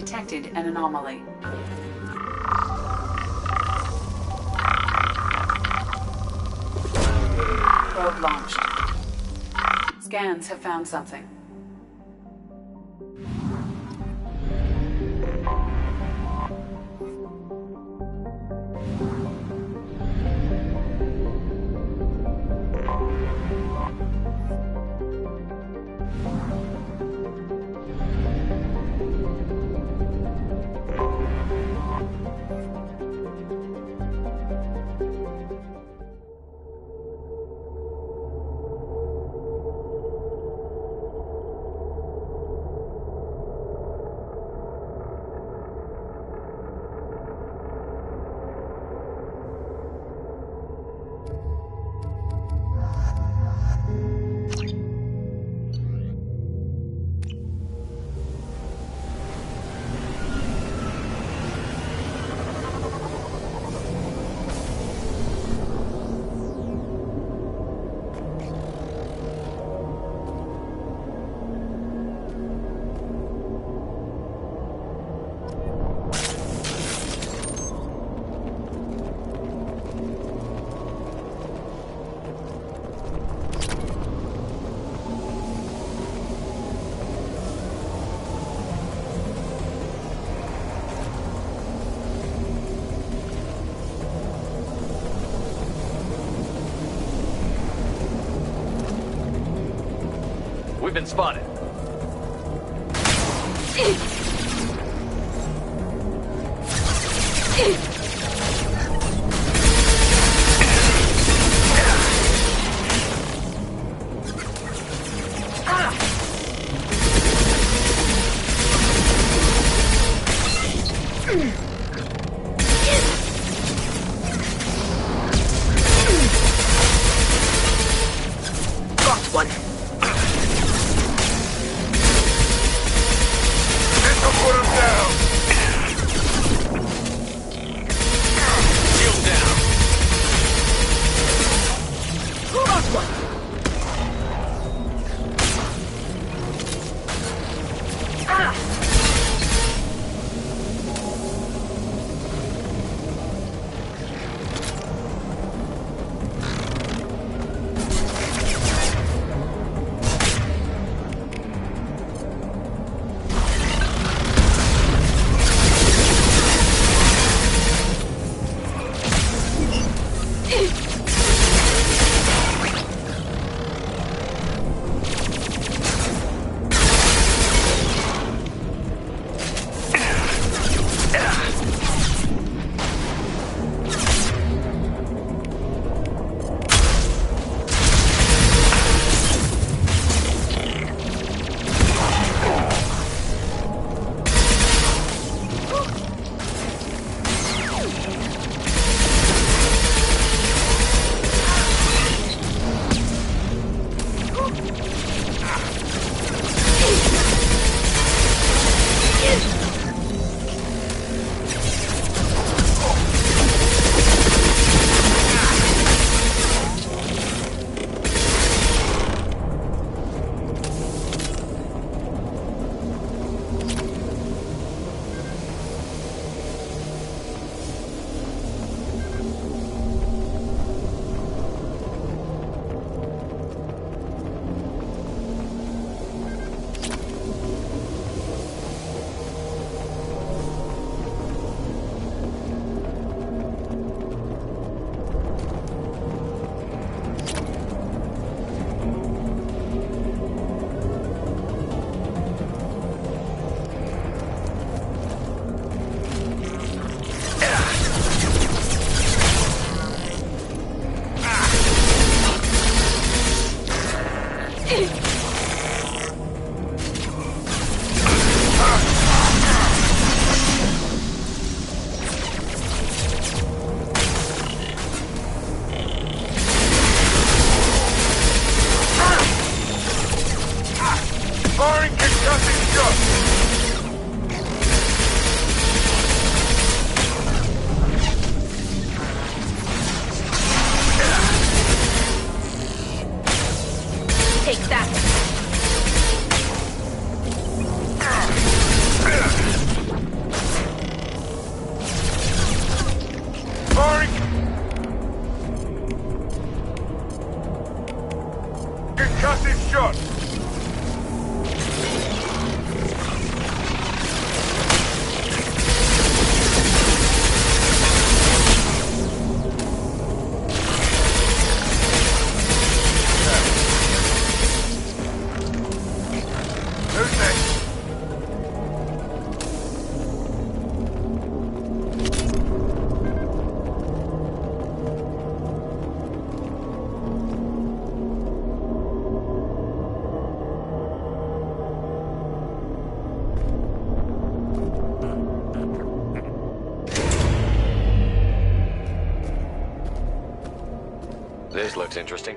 detected an anomaly. Probe launched. Scans have found something. We've been spotted. Got one. Put him down! Shield down. Got one. Firing concussing shots! Take that. This looks interesting.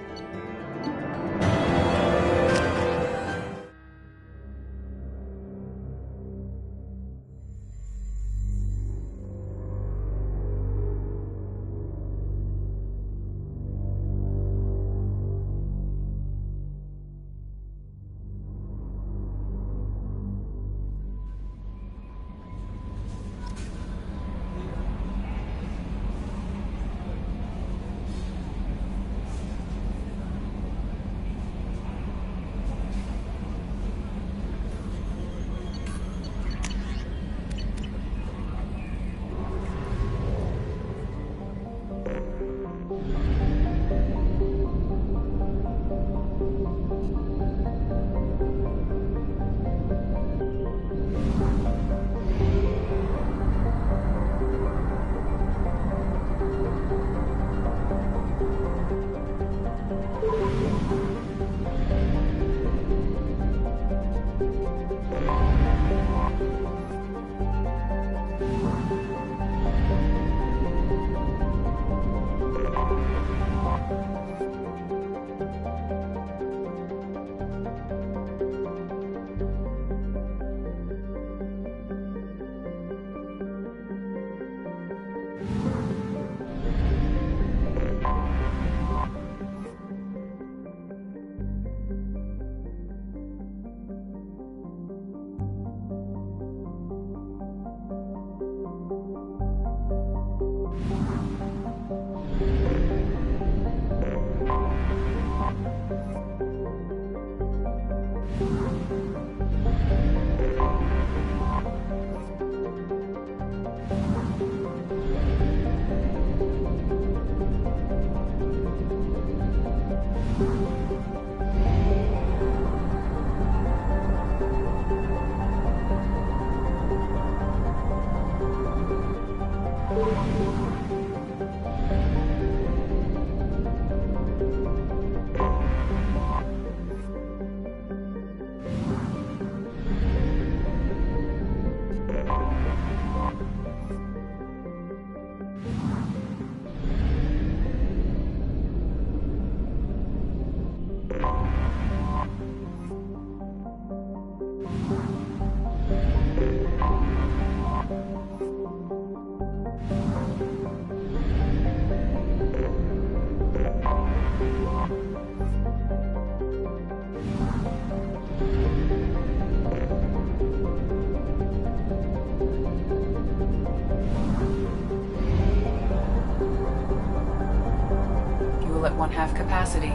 Fuel at 1/2 capacity.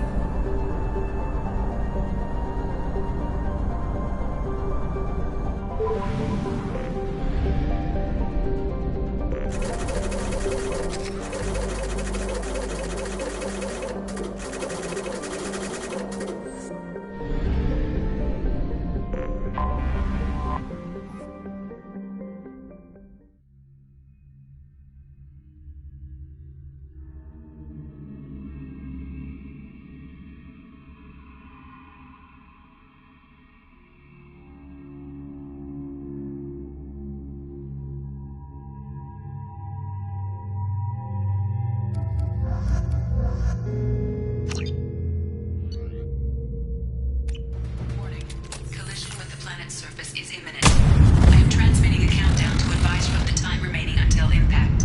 Warning. Collision with the planet's surface is imminent. I am transmitting a countdown to advise you of the time remaining until impact.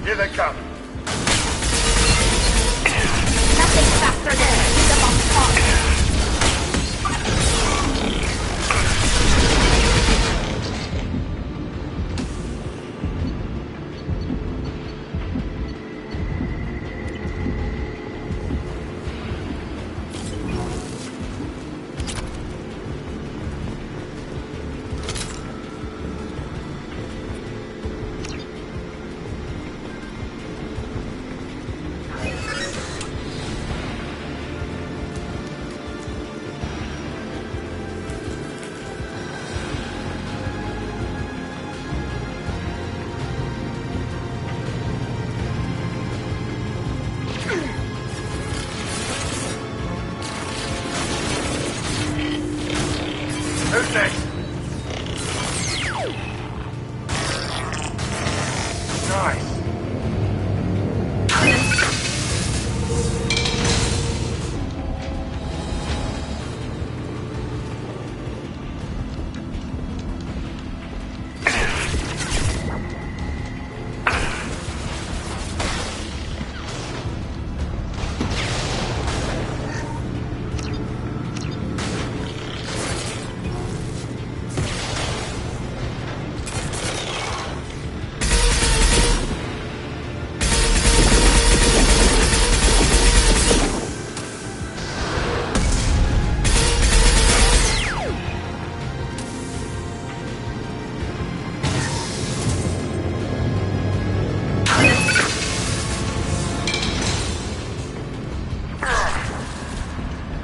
Here they come. Nothing faster than a piece of a car. Nice.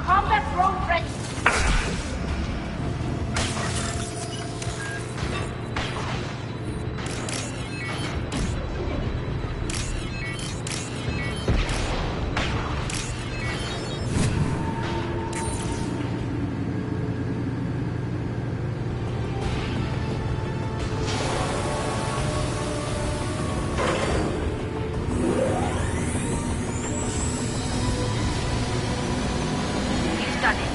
Combat drone ready. You've done it.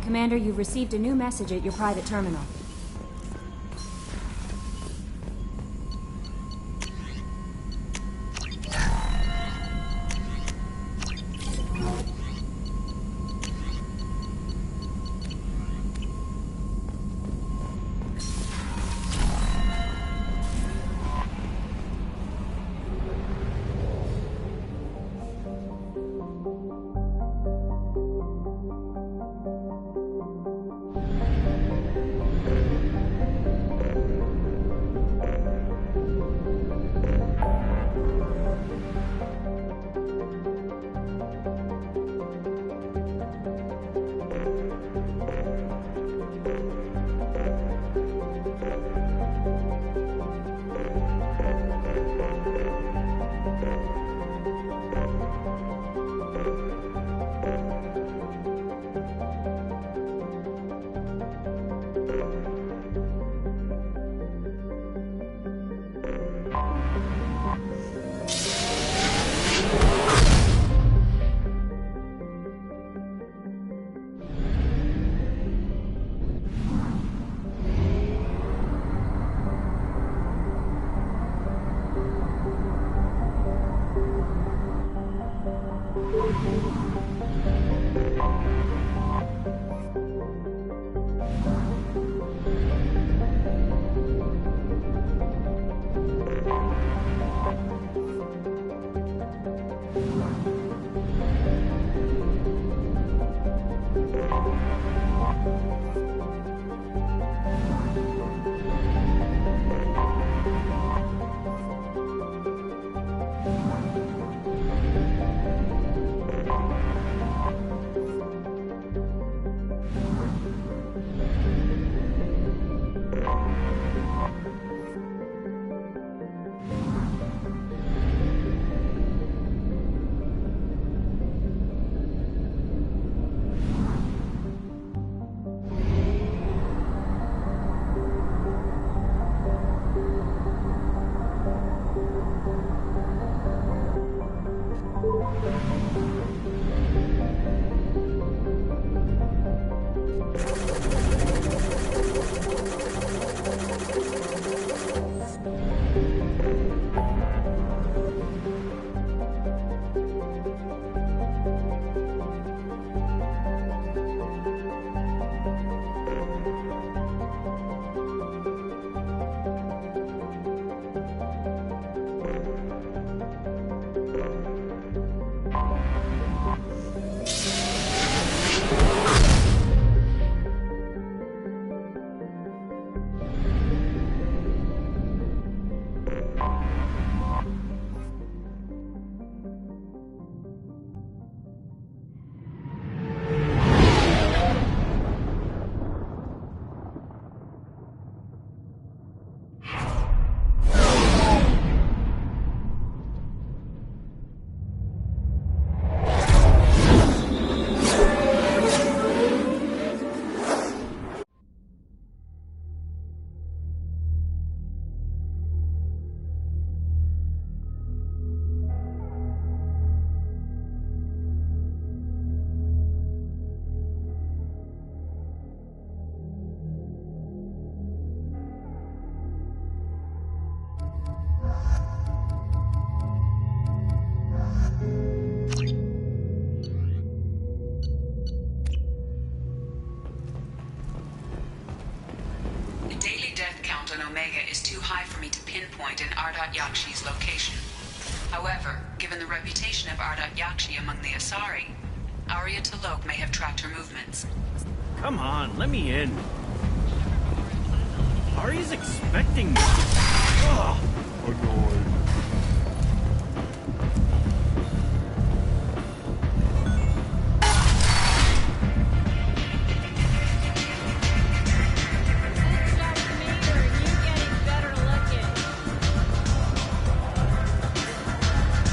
Commander, you've received a new message at your private terminal. on Omega is too high for me to pinpoint an Ardat Yakshi's location. However, given the reputation of Ardat Yakshi among the Asari, Arya T'Loak may have tracked her movements. Come on, let me in. Ari's expecting me. Ugh. Annoyed.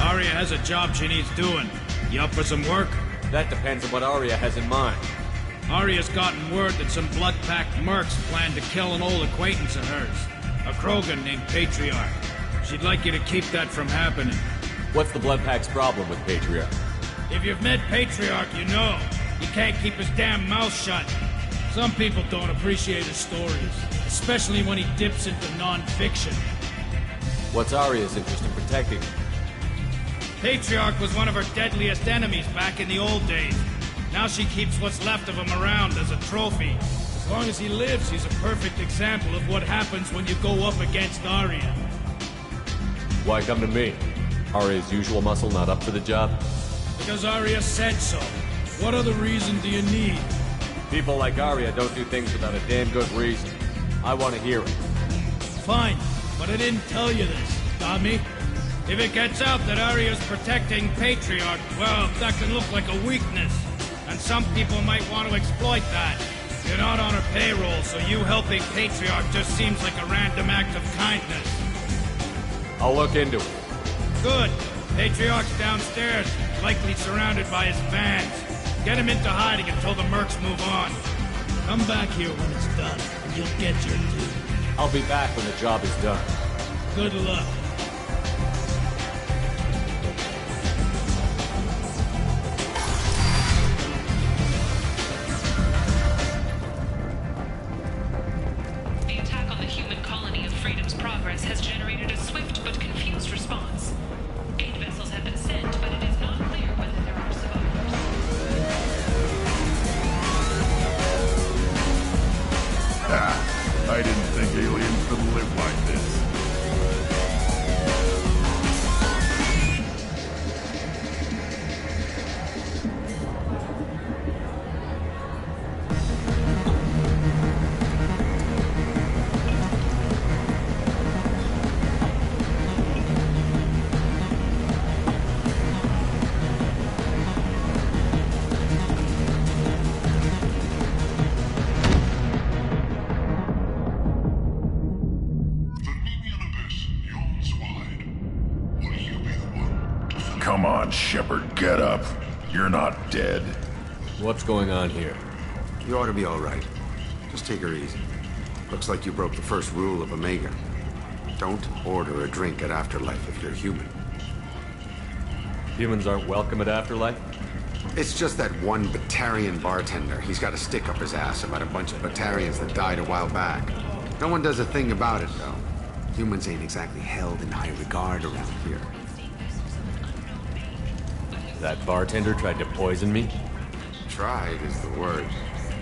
Arya has a job she needs doing. You up for some work? That depends on what Arya has in mind. Arya's gotten word that some blood-packed mercs plan to kill an old acquaintance of hers, a Krogan named Patriarch. She'd like you to keep that from happening. What's the Blood Pack's problem with Patriarch? If you've met Patriarch, you know. He can't keep his damn mouth shut. Some people don't appreciate his stories, especially when he dips into non-fiction. What's Arya's interest in protecting him? Patriarch was one of her deadliest enemies back in the old days. Now she keeps what's left of him around as a trophy. As long as he lives, he's a perfect example of what happens when you go up against Arya. Why come to me? Arya's usual muscle not up for the job? Because Arya said so. What other reason do you need? People like Arya don't do things without a damn good reason. I want to hear it. Fine, but I didn't tell you this, dummy. If it gets out that Arya's protecting Patriarch, well, that can look like a weakness. And some people might want to exploit that. You're not on her payroll, so you helping Patriarch just seems like a random act of kindness. I'll look into it. Good. Patriarch's downstairs, likely surrounded by his fans. Get him into hiding until the mercs move on. Come back here when it's done, and you'll get your due. I'll be back when the job is done. Good luck. The attack on the human colony of Freedom's Progress has generated a swift but confused response. 8 vessels have been sent, but it is not clear whether there are survivors. I didn't think aliens could live like this. Come on, Shepard, get up. You're not dead. What's going on here? You ought to be all right. Just take her easy. Looks like you broke the first rule of Omega. Don't order a drink at Afterlife if you're human. Humans aren't welcome at Afterlife? It's just that one Batarian bartender. He's got a stick up his ass about a bunch of Batarians that died a while back. No one does a thing about it, though. Humans ain't exactly held in high regard around here. That bartender tried to poison me? Tried is the word.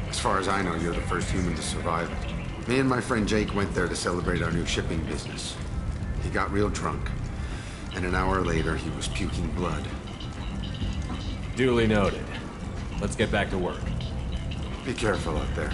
As far as I know, you're the first human to survive it. Me and my friend Jake went there to celebrate our new shipping business. He got real drunk, and an hour later he was puking blood. Duly noted. Let's get back to work. Be careful out there.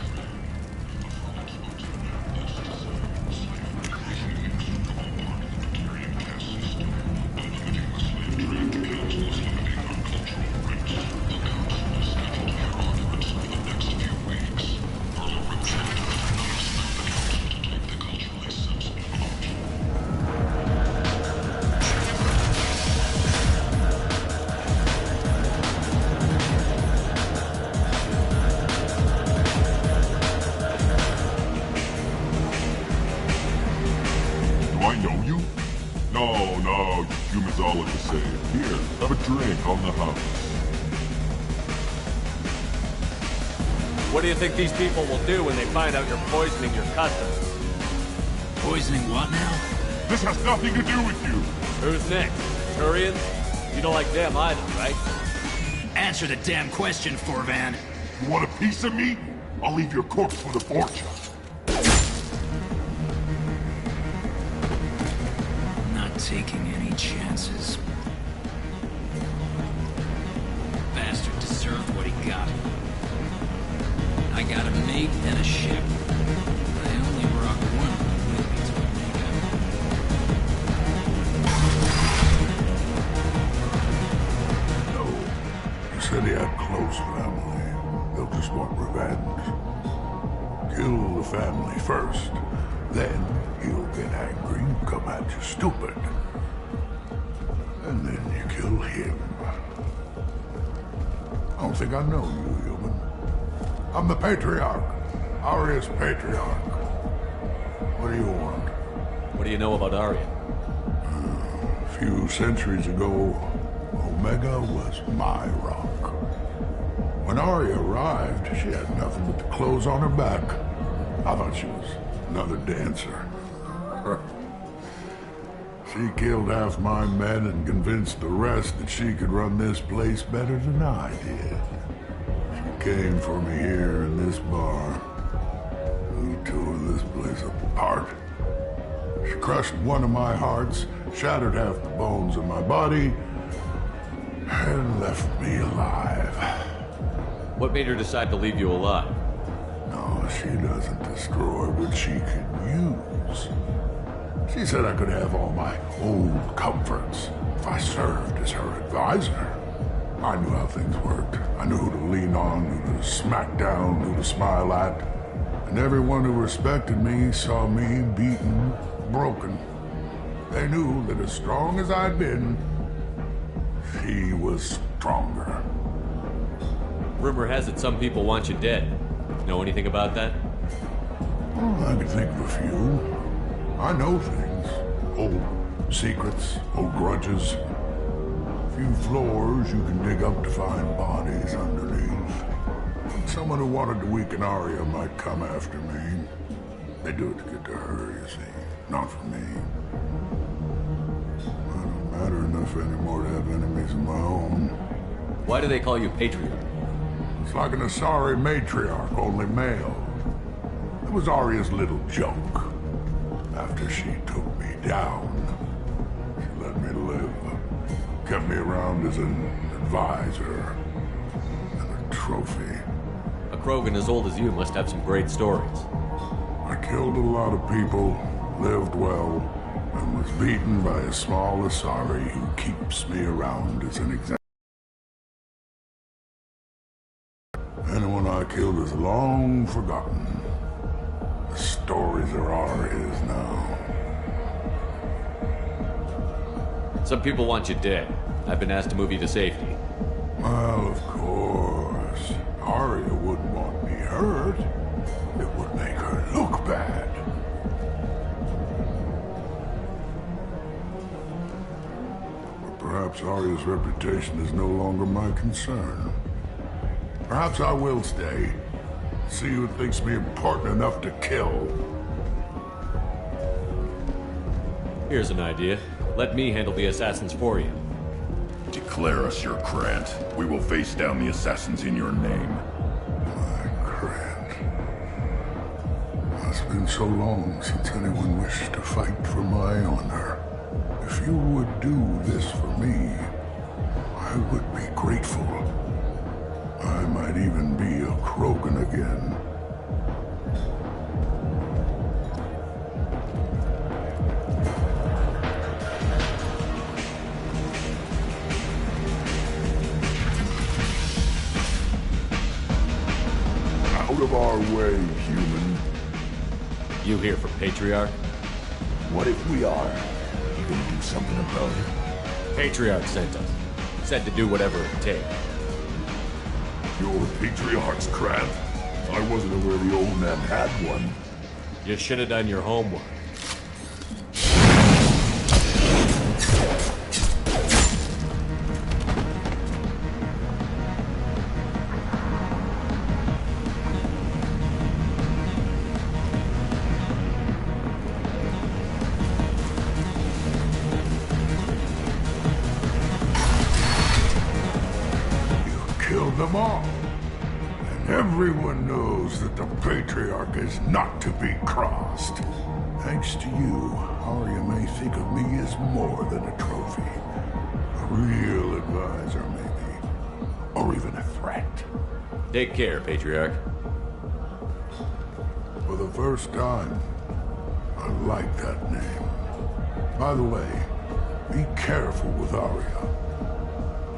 Do I know you? No, humans all look the same. Here, have a drink on the house. What do you think these people will do when they find out you're poisoning your customers? Poisoning what now? This has nothing to do with you. Who's next? Turians? You don't like them either, right? Answer the damn question, Forvan. You want a piece of me? I'll leave your corpse for the fortune. taking any chances. Bastard deserved what he got. I got a mate and a ship. I only brought one with me to Omega. No. He said he had close family. They'll just want revenge. Kill the family first. Then he'll get angry and come at you stupid. And then you kill him. I don't think I know you, human. I'm the Patriarch. Aria's Patriarch. What do you want? What do you know about Aria? A few centuries ago, Omega was my rock. When Aria arrived, she had nothing but the clothes on her back. I thought she was another dancer. She killed half my men and convinced the rest that she could run this place better than I did. She came for me here in this bar. We tore this place apart. She crushed one of my hearts, shattered half the bones in my body, and left me alive. What made her decide to leave you alive? No, she doesn't destroy what she can use. She said I could have all my old comforts if I served as her advisor. I knew how things worked. I knew who to lean on, who to smack down, who to smile at. And everyone who respected me saw me beaten, broken. They knew that as strong as I'd been, she was stronger. Rumor has it some people want you dead. Know anything about that? Well, I could think of a few. I know things. Old secrets, old grudges. A few floors you can dig up to find bodies underneath. Someone who wanted to weaken Aria might come after me. They do it to get to her, you see. Not for me. I don't matter enough anymore to have enemies of my own. Why do they call you Patriarch? It's like an Asari matriarch, only male. It was Aria's little joke. After she took me down, she let me live. Kept me around as an advisor and a trophy. A Krogan as old as you must have some great stories. I killed a lot of people, lived well, and was beaten by a small Asari who keeps me around as an example. Anyone I killed is long forgotten. The stories are Aria's now. Some people want you dead. I've been asked to move you to safety. Well, of course. Aria wouldn't want me hurt. It would make her look bad. But perhaps Aria's reputation is no longer my concern. Perhaps I will stay. See who thinks me important enough to kill. Here's an idea. Let me handle the assassins for you. Declare us your Grant. We will face down the assassins in your name. My Grant. It's been so long since anyone wished to fight for my honor. If you would do this for me, I would be grateful. I might even be a Krogan again. Out of our way, human. You here for Patriarch? What if we are? You gonna do something about it? Patriarch sent us. Said to do whatever it takes. Your Patriarch's Grant? I wasn't aware the old man had one. You should have done your homework. Killed them all. And Everyone knows that the Patriarch is not to be crossed. Thanks to you, Arya may think of me as more than a trophy. A real advisor, maybe. Or even a threat. Take care, Patriarch. For the first time, I like that name. By the way, be careful with Arya.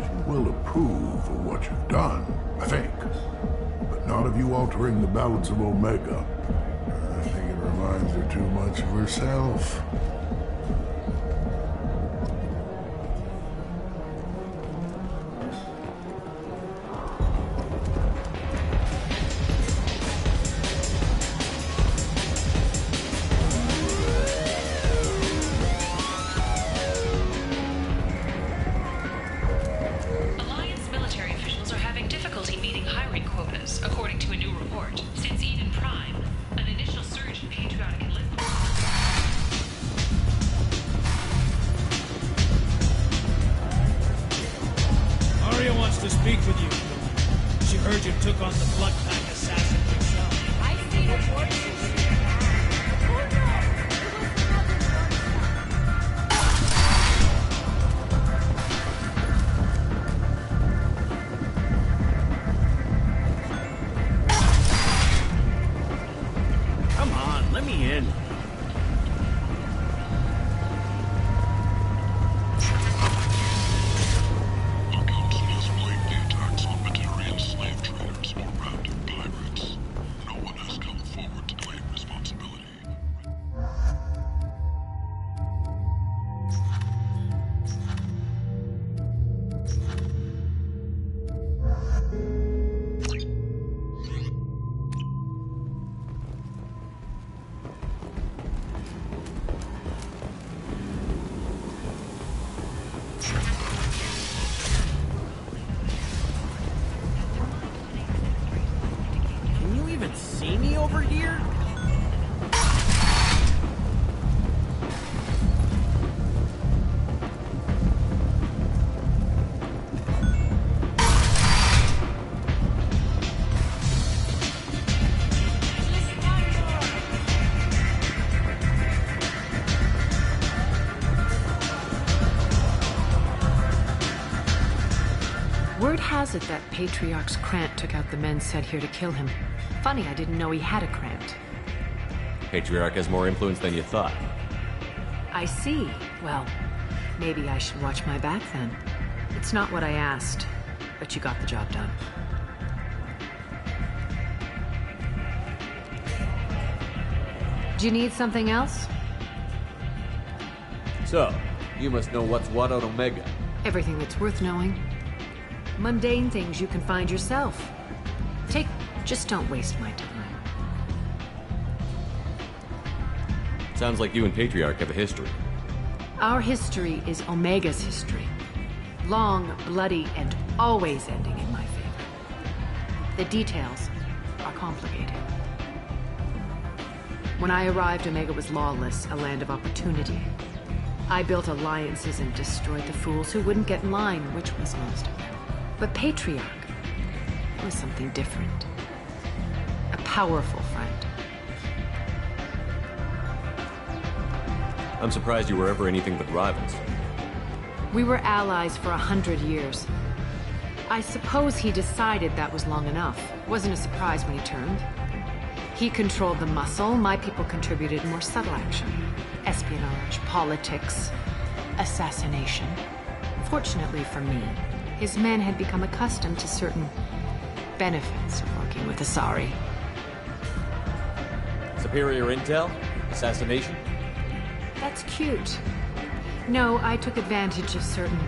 She will approve of what you've done, I think. But not of you altering the balance of Omega. I think it reminds her too much of herself. Alliance military officials are having difficulty meeting hiring quotas, according to a new report. Since Eden Prime, an initial surge in patriotic enlistment. Arya wants to speak with you. She heard you took on the Blood Pack assassins yourself. I see reports. Come on, let me in. The Council has blamed the attacks on Batarian slave traders or random pirates. No one has come forward to claim responsibility. Can you even see me over here? Word has it that Patriarch's Krant took out the men sent here to kill him. Funny, I didn't know he had a Krant. Patriarch has more influence than you thought. I see. Well, maybe I should watch my back then. It's not what I asked, but you got the job done. Do you need something else? So, you must know what's what on Omega. Everything that's worth knowing. Mundane things you can find yourself. Just don't waste my time. Sounds like you and Patriarch have a history. Our history is Omega's history. Long, bloody, and always ending in my favor. The details are complicated. When I arrived, Omega was lawless, a land of opportunity. I built alliances and destroyed the fools who wouldn't get in line, which was most of them. But Patriarch was something different. A powerful friend. I'm surprised you were ever anything but rivals. We were allies for 100 years. I suppose he decided that was long enough. Wasn't a surprise when he turned. He controlled the muscle, my people contributed more subtle action. Espionage, politics, assassination. Fortunately for me, his men had become accustomed to certain benefits of working with Asari. Superior intel? Assassination? That's cute. No, I took advantage of certain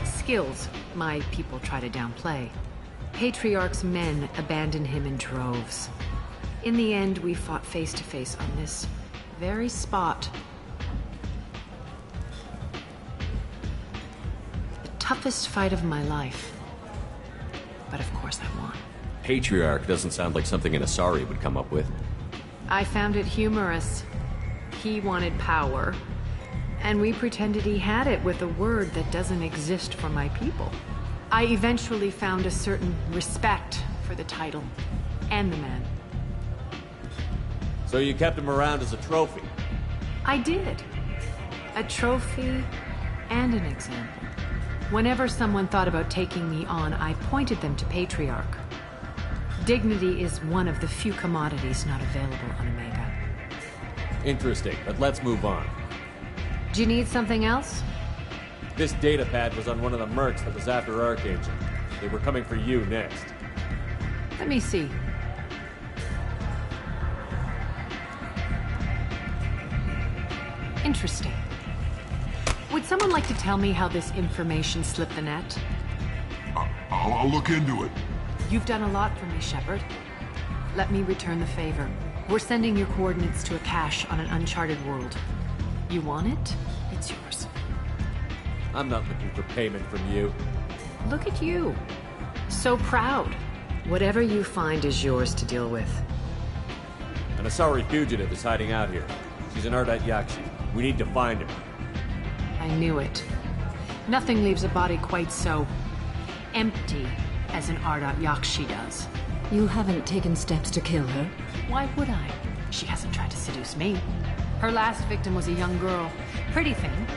skills my people try to downplay. Patriarch's men abandoned him in droves. In the end, we fought face to face on this very spot. The toughest fight of my life. But of course I won. Patriarch doesn't sound like something an Asari would come up with. I found it humorous. He wanted power, and we pretended he had it with a word that doesn't exist for my people. I eventually found a certain respect for the title, and the man. So you kept him around as a trophy? I did. A trophy and an example. Whenever someone thought about taking me on, I pointed them to Patriarch. Dignity is one of the few commodities not available on Omega. Interesting, but let's move on. Do you need something else? This data pad was on one of the mercs that was after Archangel. They were coming for you next. Let me see. Interesting. Would someone like to tell me how this information slipped the net? I'll look into it. You've done a lot for me, Shepard. Let me return the favor. We're sending your coordinates to a cache on an uncharted world. You want it? It's yours. I'm not looking for payment from you. Look at you. So proud. Whatever you find is yours to deal with. An Asari fugitive is hiding out here. She's an Ardat Yakshi. We need to find her. I knew it. Nothing leaves a body quite so empty as an Ardat Yakshi does. You haven't taken steps to kill her? Why would I? She hasn't tried to seduce me. Her last victim was a young girl. Pretty thing.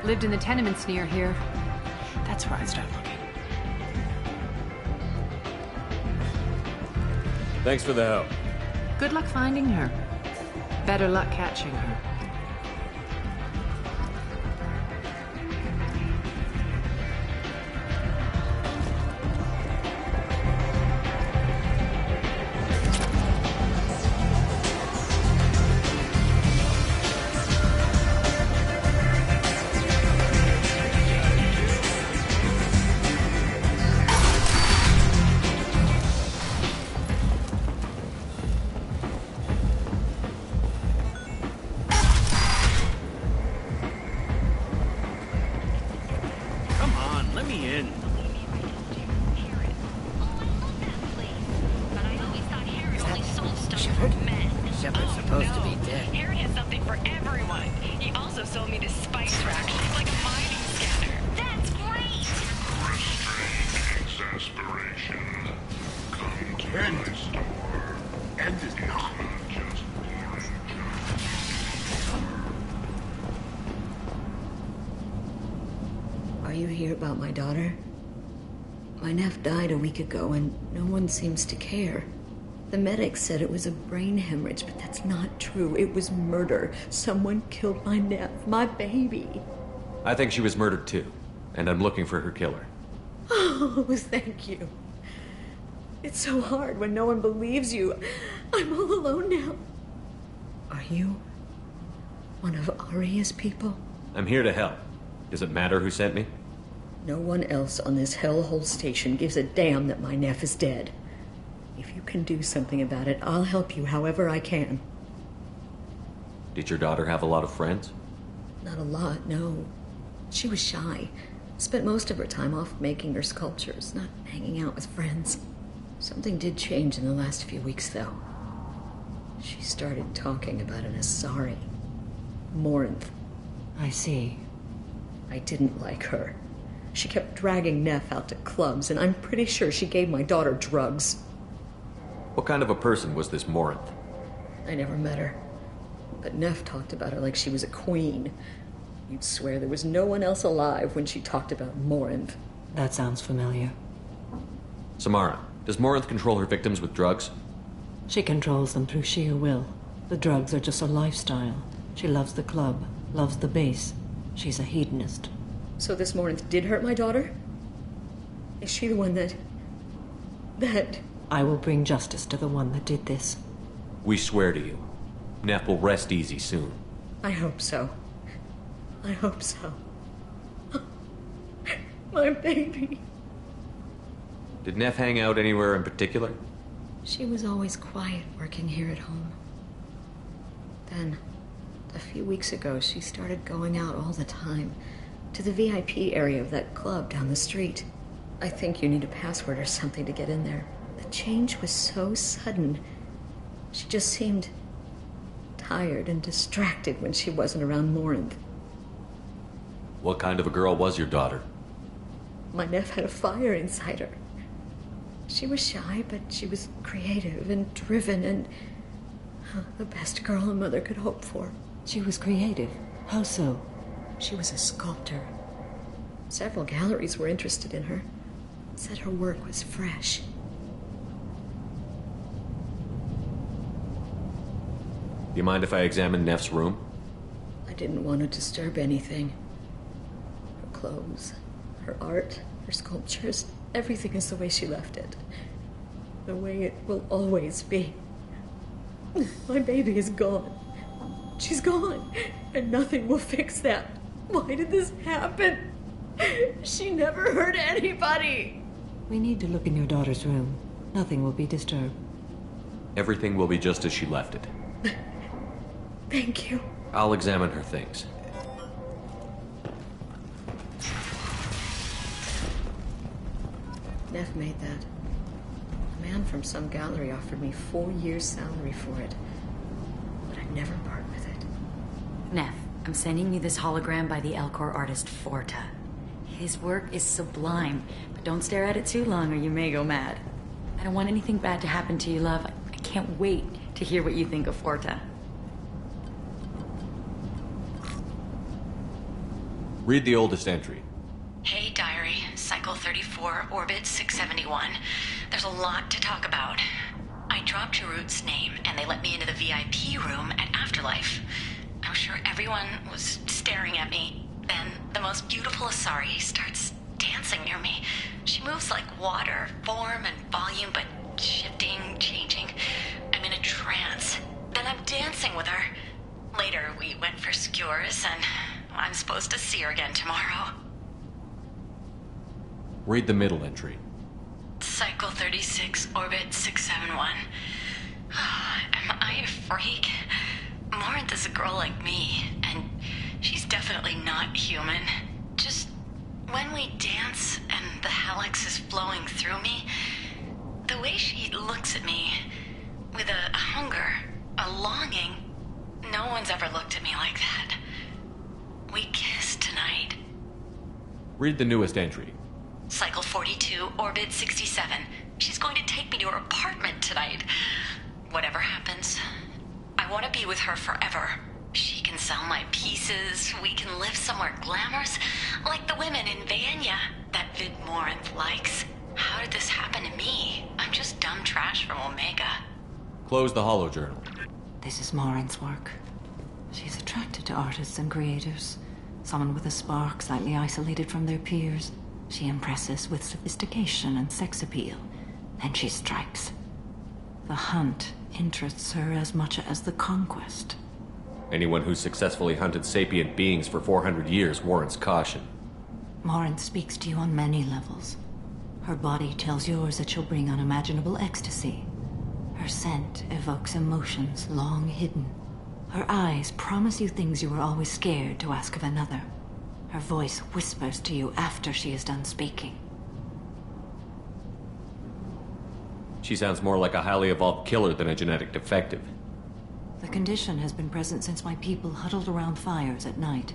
Lived in the tenements near here. That's where I'd start looking. Thanks for the help. Good luck finding her. Better luck catching her. About my daughter. My nephew died a week ago and no one seems to care. The medics said it was a brain hemorrhage, but that's not true. It was murder. Someone killed my nephew, my baby. I think she was murdered too, and I'm looking for her killer. Oh, thank you. It's so hard when no one believes you. I'm all alone now. Are you one of Aria's people? I'm here to help. Does it matter who sent me? No one else on this hellhole station gives a damn that my nephew is dead. If you can do something about it, I'll help you however I can. Did your daughter have a lot of friends? Not a lot, no. She was shy. Spent most of her time off making her sculptures, not hanging out with friends. Something did change in the last few weeks, though. She started talking about an Asari. Morinth. I see. I didn't like her. She kept dragging Neff out to clubs, and I'm pretty sure she gave my daughter drugs. What kind of a person was this Morinth? I never met her. But Neff talked about her like she was a queen. You'd swear there was no one else alive when she talked about Morinth. That sounds familiar. Samara, does Morinth control her victims with drugs? She controls them through sheer will. The drugs are just a lifestyle. She loves the club, loves the base. She's a hedonist. So this Morinth did hurt my daughter? Is she the one that... I will bring justice to the one that did this. We swear to you. Neff will rest easy soon. I hope so. I hope so. My baby. Did Neff hang out anywhere in particular? She was always quiet working here at home. Then, a few weeks ago, she started going out all the time. To the VIP area of that club down the street. I think you need a password or something to get in there. The change was so sudden. She just seemed tired and distracted when she wasn't around Morinth. What kind of a girl was your daughter? My nephew had a fire inside her. She was shy, but she was creative and driven and the best girl a mother could hope for. She was creative? How so? She was a sculptor. Several galleries were interested in her. Said her work was fresh. Do you mind if I examine Neff's room? I didn't want to disturb anything. Her clothes, her art, her sculptures, everything is the way she left it. The way it will always be. My baby is gone. She's gone, and nothing will fix that. Why did this happen? She never hurt anybody. We need to look in your daughter's room. Nothing will be disturbed. Everything will be just as she left it. Thank you. I'll examine her things. Neff made that. A man from some gallery offered me 4 years' salary for it. But I'd never part with it. Neff, I'm sending you this hologram by the Elcor artist Forta. His work is sublime, but don't stare at it too long or you may go mad. I don't want anything bad to happen to you, love. I can't wait to hear what you think of Forta. Read the oldest entry. Hey, diary. Cycle 34, orbit 671. There's a lot to talk about. I dropped Jarut's name, and they let me into the VIP room at Afterlife. I'm sure everyone was staring at me. Then the most beautiful Asari starts dancing near me. She moves like water, form and volume, but shifting, changing. I'm in a trance. Then I'm dancing with her. Later, we went for skewers, and I'm supposed to see her again tomorrow. Read the middle entry. Cycle 36, orbit 671. Am I a freak? Morinth is a girl like me, and she's definitely not human. Just when we dance and the helix is flowing through me, the way she looks at me with a hunger, a longing, no one's ever looked at me like that. We kissed tonight. Read the newest entry. Cycle 42, orbit 67. She's going to take me to her apartment tonight. Whatever happens, I want to be with her forever. She can sell my pieces. We can live somewhere glamorous, like the women in Vanya that Vid Morinth likes. How did this happen to me? I'm just dumb trash from Omega. Close the holojournal. This is Morinth's work. She's attracted to artists and creators. Someone with a spark, slightly isolated from their peers. She impresses with sophistication and sex appeal. Then she strikes. The hunt interests her as much as the conquest. Anyone who's successfully hunted sapient beings for 400 years warrants caution. Morinth speaks to you on many levels. Her body tells yours that she'll bring unimaginable ecstasy. Her scent evokes emotions long hidden. Her eyes promise you things you were always scared to ask of another. Her voice whispers to you after she is done speaking. She sounds more like a highly evolved killer than a genetic defective. The condition has been present since my people huddled around fires at night.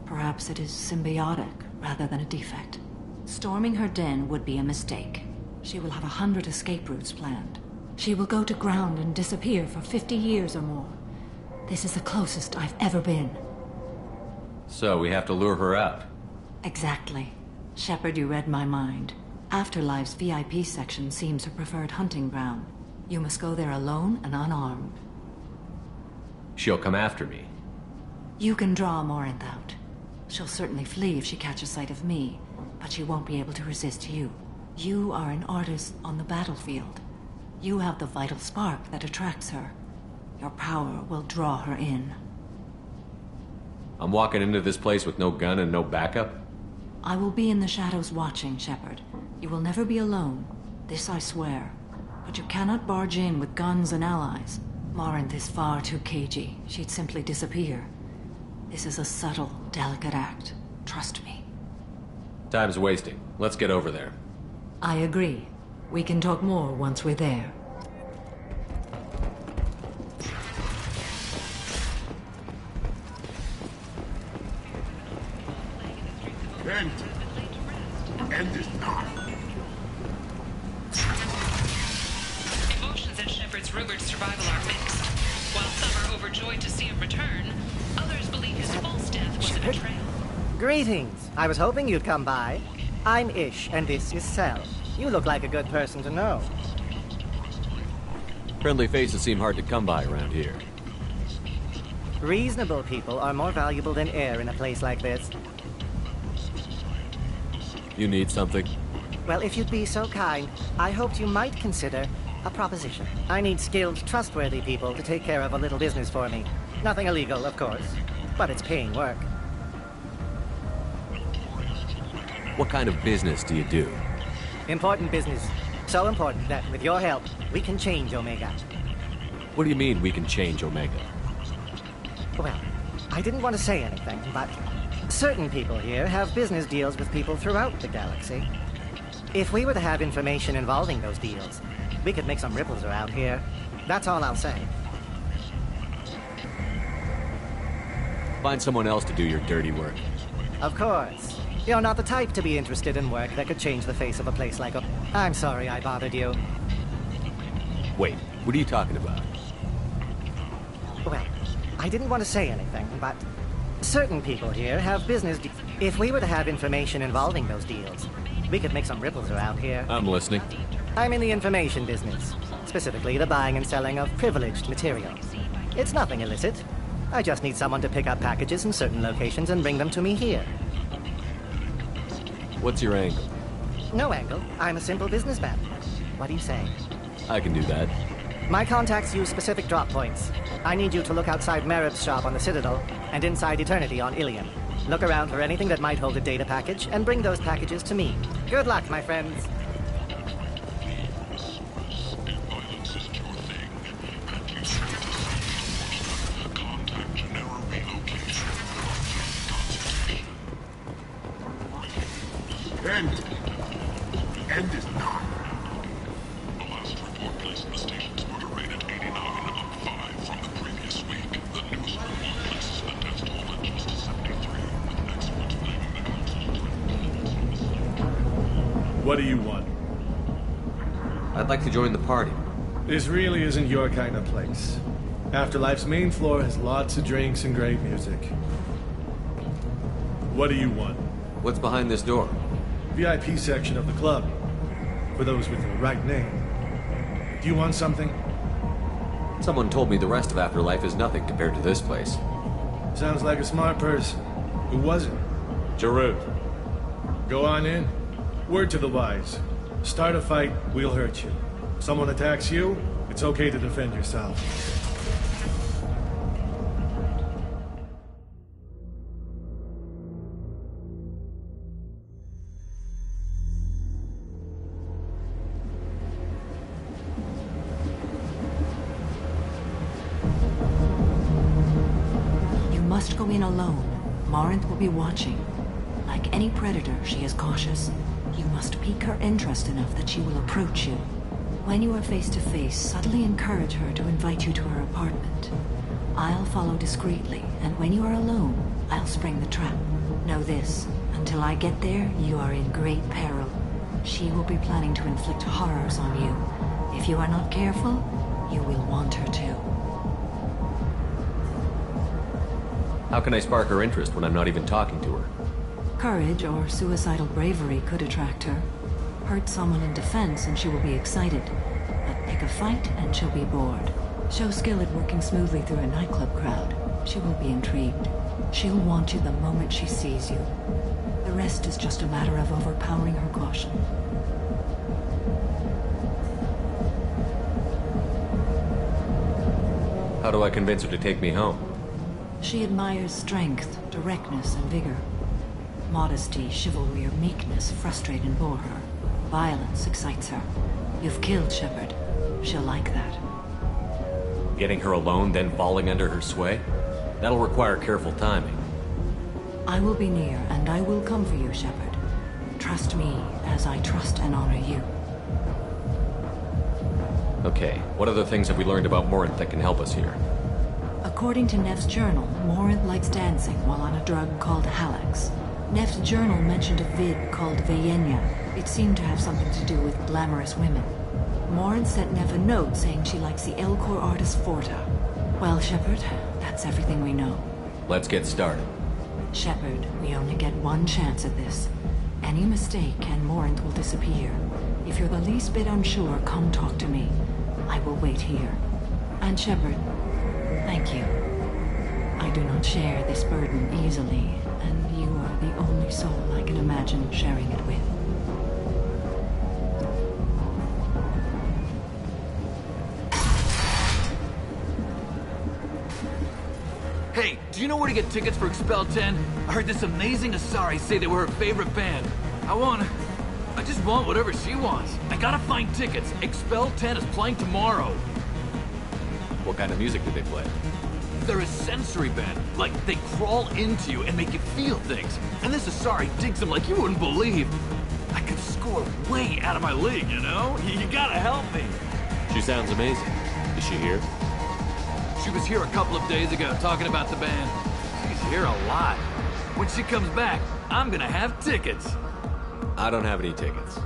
Perhaps it is symbiotic rather than a defect. Storming her den would be a mistake. She will have 100 escape routes planned. She will go to ground and disappear for 50 years or more. This is the closest I've ever been. So we have to lure her out. Exactly. Shepard, you read my mind. Afterlife's VIP section seems her preferred hunting ground. You must go there alone and unarmed. She'll come after me. You can draw Morinth out. She'll certainly flee if she catches sight of me, but she won't be able to resist you. You are an artist on the battlefield. You have the vital spark that attracts her. Your power will draw her in. I'm walking into this place with no gun and no backup? I will be in the shadows watching, Shepard. You will never be alone. This I swear. But you cannot barge in with guns and allies. Morinth is far too cagey. She'd simply disappear. This is a subtle, delicate act. Trust me. Time's wasting. Let's get over there. I agree. We can talk more once we're there. End it now. Greetings. I was hoping you'd come by. I'm Ish, and this is Sel. You look like a good person to know. Friendly faces seem hard to come by around here. Reasonable people are more valuable than air in a place like this. You need something? Well, if you'd be so kind, I hoped you might consider a proposition. I need skilled, trustworthy people to take care of a little business for me. Nothing illegal, of course, but it's paying work. What kind of business do you do? Important business. So important that, with your help, we can change Omega. What do you mean we can change Omega? Well, I didn't want to say anything, but certain people here have business deals with people throughout the galaxy. If we were to have information involving those deals, we could make some ripples around here. That's all I'll say. Find someone else to do your dirty work. Of course. You're not the type to be interested in work that could change the face of a place like I'm sorry I bothered you. Wait, what are you talking about? Well, I didn't want to say anything, but certain people here have business if we were to have information involving those deals, we could make some ripples around here. I'm listening. I'm in the information business, specifically the buying and selling of privileged material. It's nothing illicit. I just need someone to pick up packages in certain locations and bring them to me here. What's your angle? No angle. I'm a simple businessman. What do you say? I can do that. My contacts use specific drop points. I need you to look outside Merib's shop on the Citadel and inside Eternity on Ilium. Look around for anything that might hold a data package and bring those packages to me. Good luck, my friends. End is not. The last report placed the stations were rated 89 up 5 from the previous week. The newest report places the death toll at just 73, with experts blaming the constant. What do you want? I'd like to join the party. This really isn't your kind of place. Afterlife's main floor has lots of drinks and great music. What do you want? What's behind this door? VIP section of the club. For those with the right name. Do you want something? Someone told me the rest of Afterlife is nothing compared to this place. Sounds like a smart person. Who was it? Jarut. Go on in. Word to the wise. Start a fight, we'll hurt you. Someone attacks you, it's okay to defend yourself. You must go in alone. Morinth will be watching. Like any predator, she is cautious. You must pique her interest enough that she will approach you. When you are face to face, subtly encourage her to invite you to her apartment. I'll follow discreetly, and when you are alone, I'll spring the trap. Know this, until I get there, you are in great peril. She will be planning to inflict horrors on you. If you are not careful, you will want her to. How can I spark her interest when I'm not even talking to her? Courage or suicidal bravery could attract her. Hurt someone in defense and she will be excited. But pick a fight and she'll be bored. Show skill at working smoothly through a nightclub crowd. She will be intrigued. She'll want you the moment she sees you. The rest is just a matter of overpowering her caution. How do I convince her to take me home? She admires strength, directness, and vigor. Modesty, chivalry, or meekness frustrate and bore her. Violence excites her. You've killed Shepard. She'll like that. Getting her alone, then falling under her sway? That'll require careful timing. I will be near, and I will come for you, Shepard. Trust me, as I trust and honor you. Okay, what other things have we learned about Morinth that can help us here? According to Neff's journal, Morinth likes dancing while on a drug called Halax. Neff's journal mentioned a vid called Vayenya. It seemed to have something to do with glamorous women. Morinth sent Neff a note saying she likes the Elcor artist Forta. Well, Shepard, that's everything we know. Let's get started. Shepard, we only get one chance at this. Any mistake and Morant will disappear. If you're the least bit unsure, come talk to me. I will wait here. And Shepard, thank you. I do not share this burden easily, and you are the only soul I can imagine sharing it with. Hey, do you know where to get tickets for Expel 10? I heard this amazing Asari say they were her favorite band. I just want whatever she wants. I gotta find tickets. Expel 10 is playing tomorrow. What kind of music do they play? They're a sensory band. Like, they crawl into you and make you feel things. And this Asari digs them like you wouldn't believe. I could score way out of my league, you know? You gotta help me. She sounds amazing. Is she here? She was here a couple of days ago talking about the band. She's here a lot. When she comes back, I'm gonna have tickets. I don't have any tickets.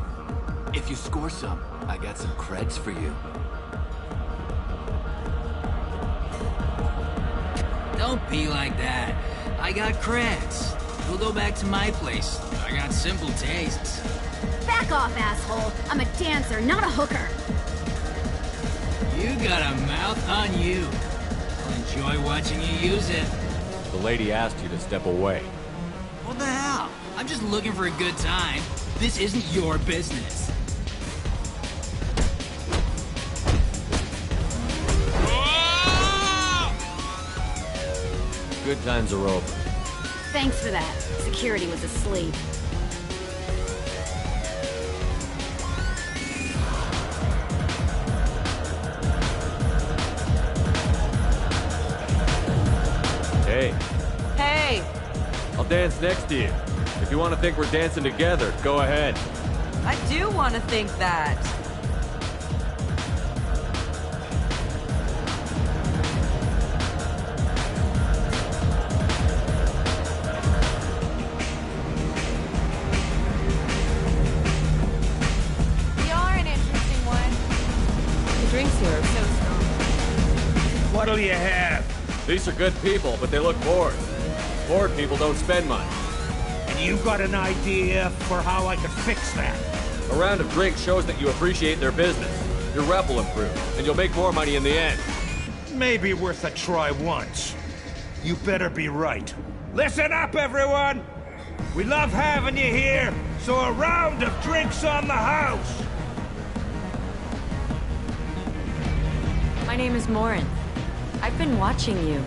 If you score some, I got some creds for you. Don't be like that. I got creds. We'll go back to my place. I got simple tastes. Back off, asshole. I'm a dancer, not a hooker. You got a mouth on you. I'll enjoy watching you use it. The lady asked you to step away. What the hell? I'm just looking for a good time. This isn't your business. Good times are over. Thanks for that. Security was asleep. Hey. Hey! I'll dance next to you. If you want to think we're dancing together, go ahead. I do want to think that. You're an interesting one. The drinks here are so strong. What'll you have? These are good people, but they look bored. Bored people don't spend money. And you got an idea for how I could fix that? A round of drinks shows that you appreciate their business. Your rep will improve, and you'll make more money in the end. Maybe worth a try once. You better be right. Listen up, everyone! We love having you here, so a round of drinks on the house! My name is Morin. I've been watching you.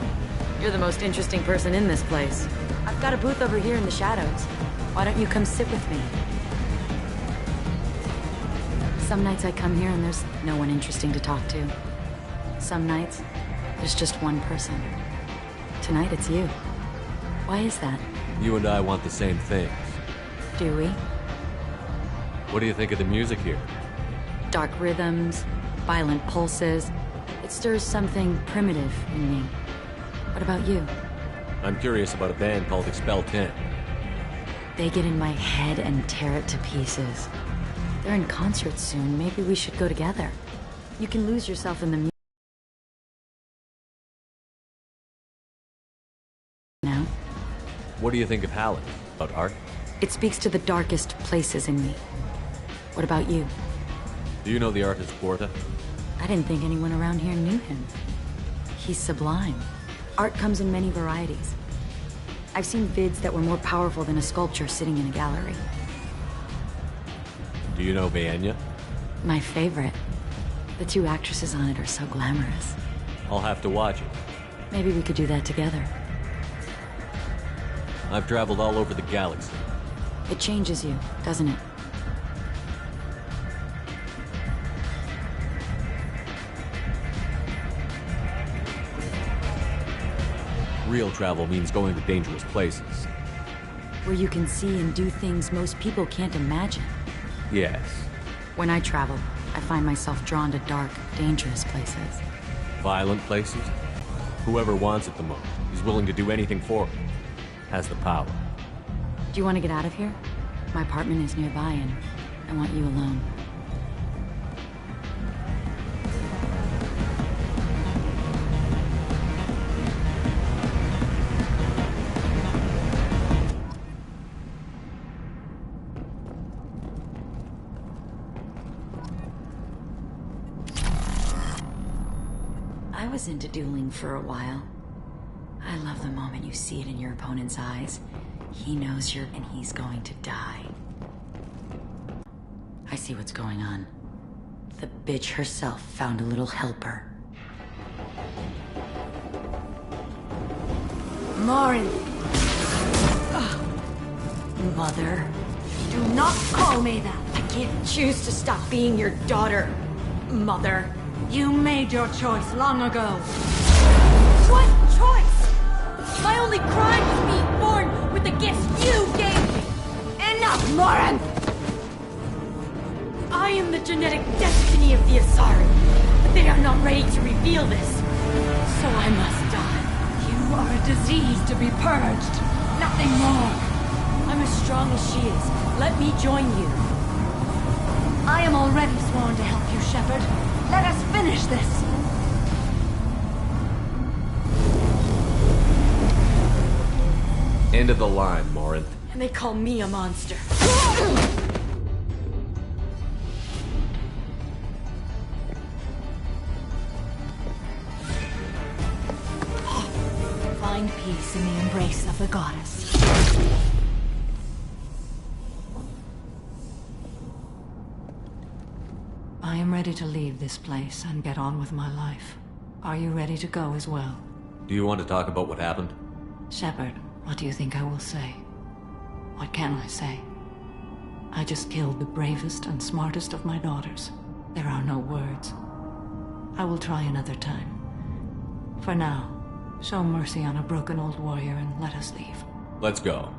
You're the most interesting person in this place. I've got a booth over here in the shadows. Why don't you come sit with me? Some nights I come here and there's no one interesting to talk to. Some nights, there's just one person. Tonight it's you. Why is that? You and I want the same things. Do we? What do you think of the music here? Dark rhythms, violent pulses. It stirs something primitive in me. What about you? I'm curious about a band called Expel 10. They get in my head and tear it to pieces. They're in concert soon. Maybe we should go together. You can lose yourself in the music. Now? What do you think of Halleck? About art? It speaks to the darkest places in me. What about you? Do you know the artist Porta? I didn't think anyone around here knew him. He's sublime. Art comes in many varieties. I've seen vids that were more powerful than a sculpture sitting in a gallery. Do you know Vaenya? My favorite. The two actresses on it are so glamorous. I'll have to watch it. Maybe we could do that together. I've traveled all over the galaxy. It changes you, doesn't it? Real travel means going to dangerous places. Where you can see and do things most people can't imagine. Yes. When I travel, I find myself drawn to dark, dangerous places. Violent places? Whoever wants it the most is willing to do anything for it. Has the power. Do you want to get out of here? My apartment is nearby and I want you alone. us into dueling for a while. I love the moment you see it in your opponent's eyes. He knows you're... and he's going to die. I see what's going on. The bitch herself found a little helper. Marin! Mother. Do not call me that! I can't choose to stop being your daughter, Mother. You made your choice long ago. What choice? My only crime was being born with the gifts you gave me! Enough, Marin! I am the genetic destiny of the Asari, but they are not ready to reveal this. So I must die. You are a disease to be purged. Nothing more. I'm as strong as she is. Let me join you. I am already sworn to help you, Shepard. Let us finish this. End of the line, Morin. And they call me a monster. Find peace in the embrace of the goddess. I am ready to leave this place and get on with my life. Are you ready to go as well? Do you want to talk about what happened? Shepard, what do you think I will say? What can I say? I just killed the bravest and smartest of my daughters. There are no words. I will try another time. For now, show mercy on a broken old warrior and let us leave. Let's go.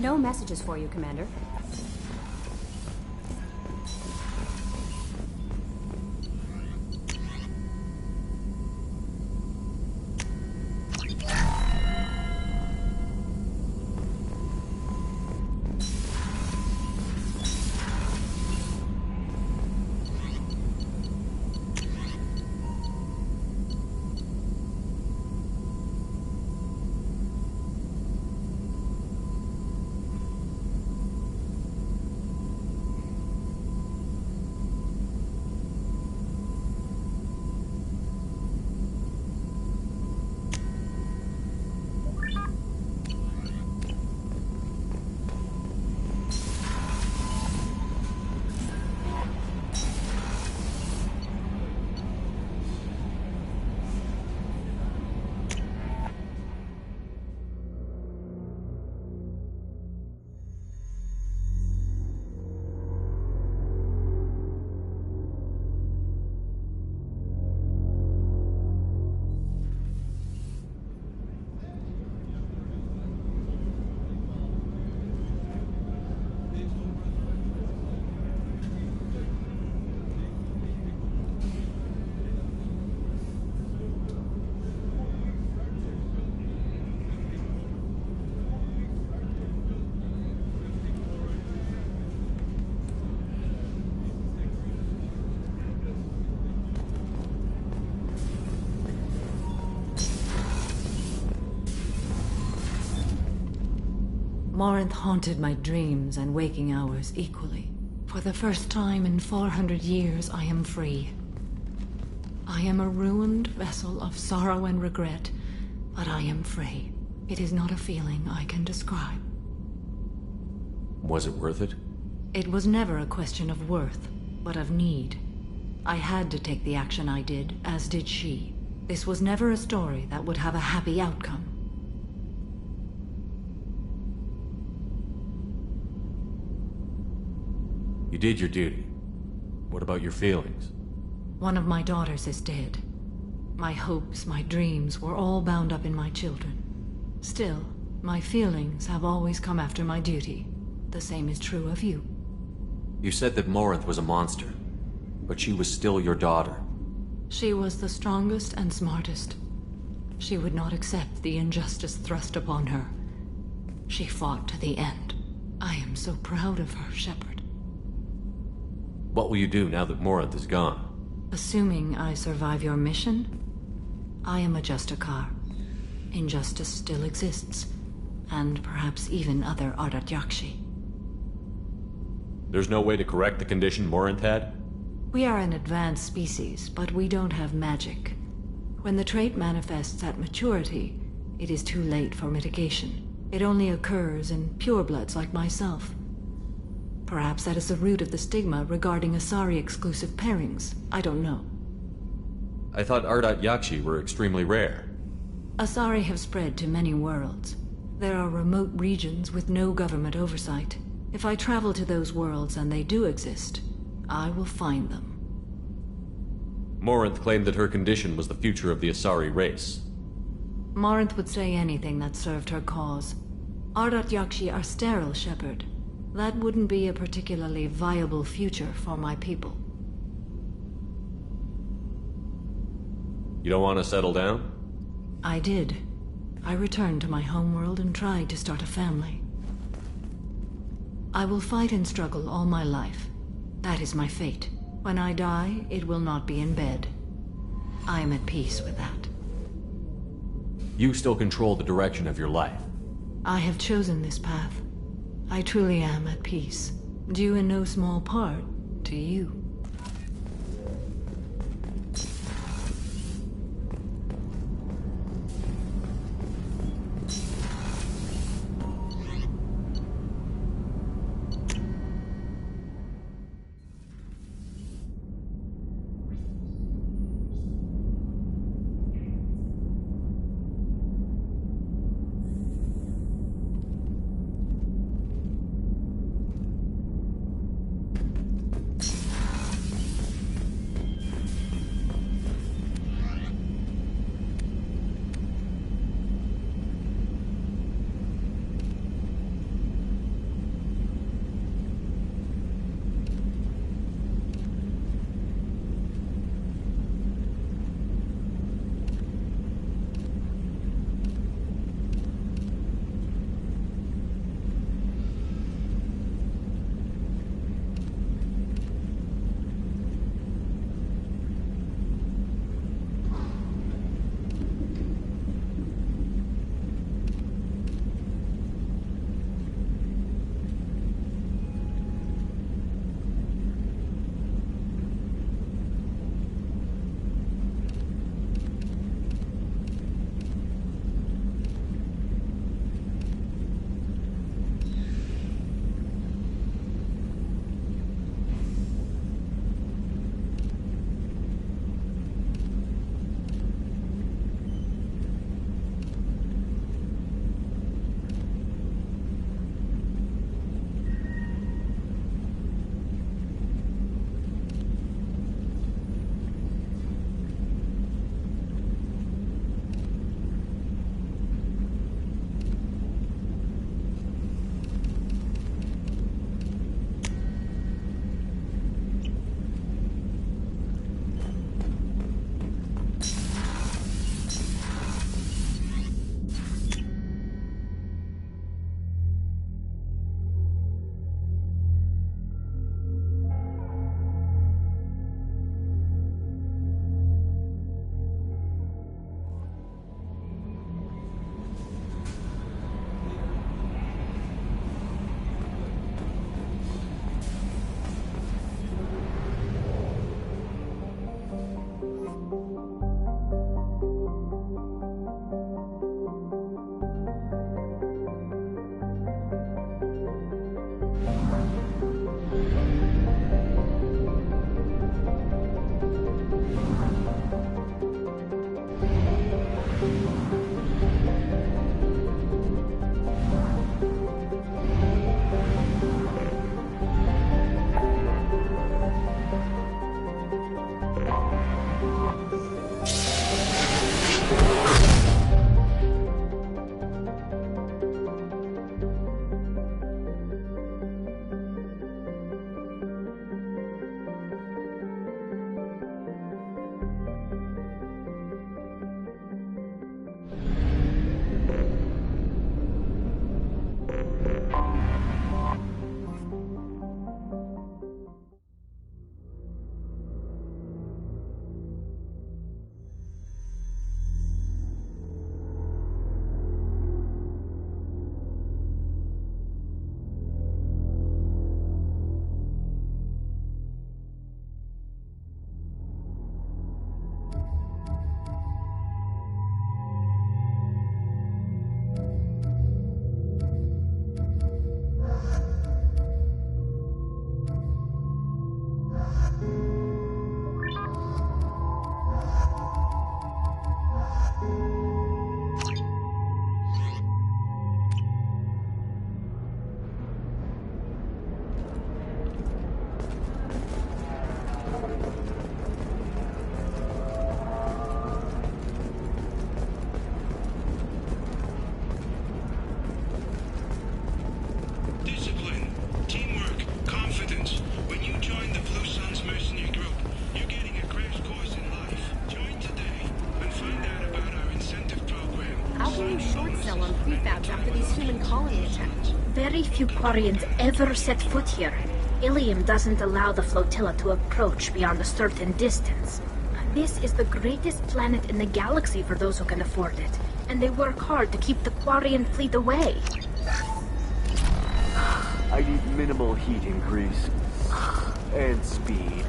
No messages for you, Commander. Morinth haunted my dreams and waking hours equally. For the first time in 400 years, I am free. I am a ruined vessel of sorrow and regret, but I am free. It is not a feeling I can describe. Was it worth it? It was never a question of worth, but of need. I had to take the action I did, as did she. This was never a story that would have a happy outcome. You did your duty. What about your feelings? One of my daughters is dead. My hopes, my dreams were all bound up in my children. Still, my feelings have always come after my duty. The same is true of you. You said that Morinth was a monster, but she was still your daughter. She was the strongest and smartest. She would not accept the injustice thrust upon her. She fought to the end. I am so proud of her, Shepard. What will you do now that Morinth is gone? Assuming I survive your mission, I am a Justicar. Injustice still exists, and perhaps even other Ardat Yakshi. There's no way to correct the condition Morinth had? We are an advanced species, but we don't have magic. When the trait manifests at maturity, it is too late for mitigation. It only occurs in purebloods like myself. Perhaps that is the root of the stigma regarding Asari-exclusive pairings. I don't know. I thought Ardat Yakshi were extremely rare. Asari have spread to many worlds. There are remote regions with no government oversight. If I travel to those worlds and they do exist, I will find them. Morinth claimed that her condition was the future of the Asari race. Morinth would say anything that served her cause. Ardat Yakshi are sterile, Shepard. That wouldn't be a particularly viable future for my people. You don't want to settle down? I did. I returned to my homeworld and tried to start a family. I will fight and struggle all my life. That is my fate. When I die, it will not be in bed. I am at peace with that. You still control the direction of your life. I have chosen this path. I truly am at peace, due in no small part to you. this human colony attack? Very few Quarians ever set foot here. Ilium doesn't allow the flotilla to approach beyond a certain distance. This is the greatest planet in the galaxy for those who can afford it, and they work hard to keep the Quarian fleet away. I need minimal heat increase. And speed.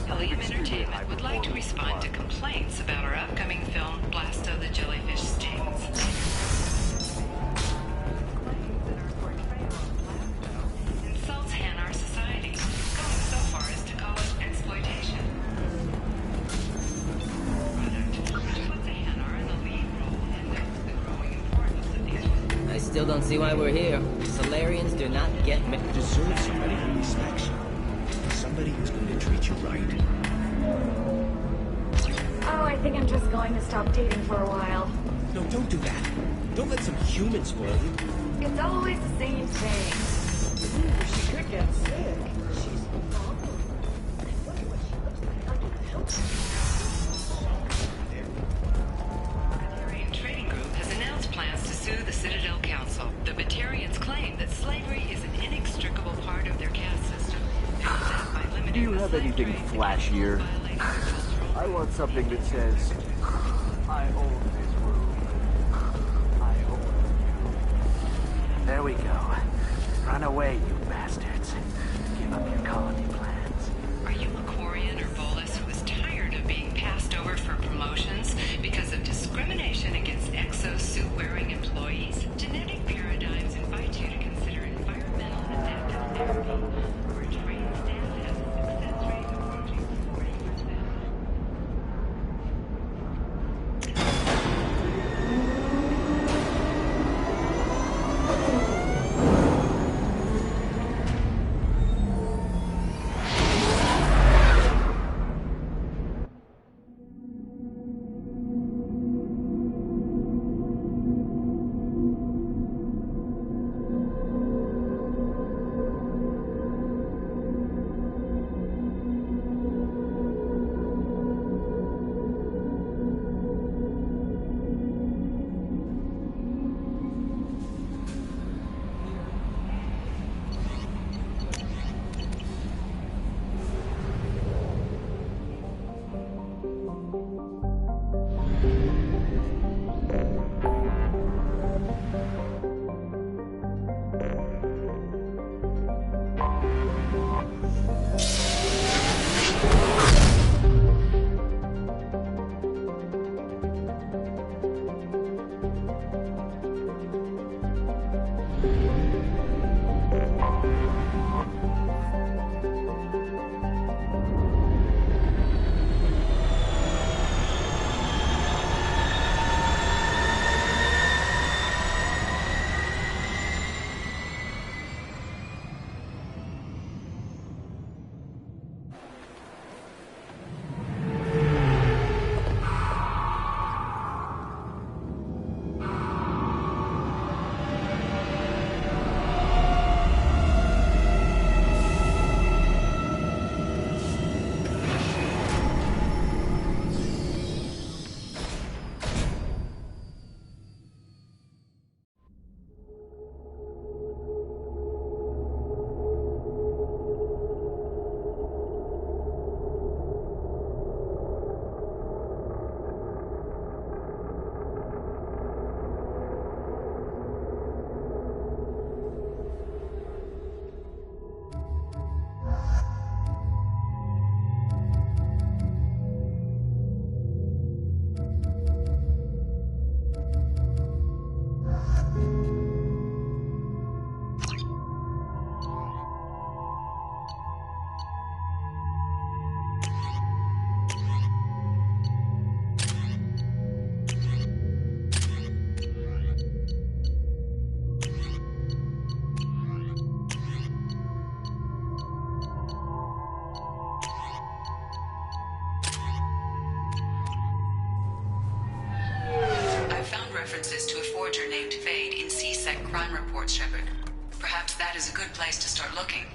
Ilium Entertainment would like to respond to complaints about our upcoming film, Blasto the Jellyfish Stings. Insults Hanar society, going so far as to call it exploitation. Which puts a Hanar in the lead role and notes the growing importance of these. I still don't see why we're here. Solarians do not get me. You deserve somebody who respects you. Somebody who's going to treat you right. Oh, I think I'm just going to stop dating for a while. No, don't do that. Don't let some human spoil you. It's always the same thing. She could get sick. She's The Trading Group has announced plans to sue the Citadel Council. The Batarians claim that slavery is an inextricable part of their caste system. Do you have anything flashier? I want something that says, I own this room. I own you. There we go. Run away, you bastards. Give up your colony plans. Are you a Quarian or Volus who is tired of being passed over for promotions because of discrimination against exosuit-wearing employees? Genetic paradigms invite you to consider environmental adaptive therapy, where trained staff has a success rate approaching 40%. references to a forger named Fade in C-Sec crime reports, Shepard. Perhaps that is a good place to start looking.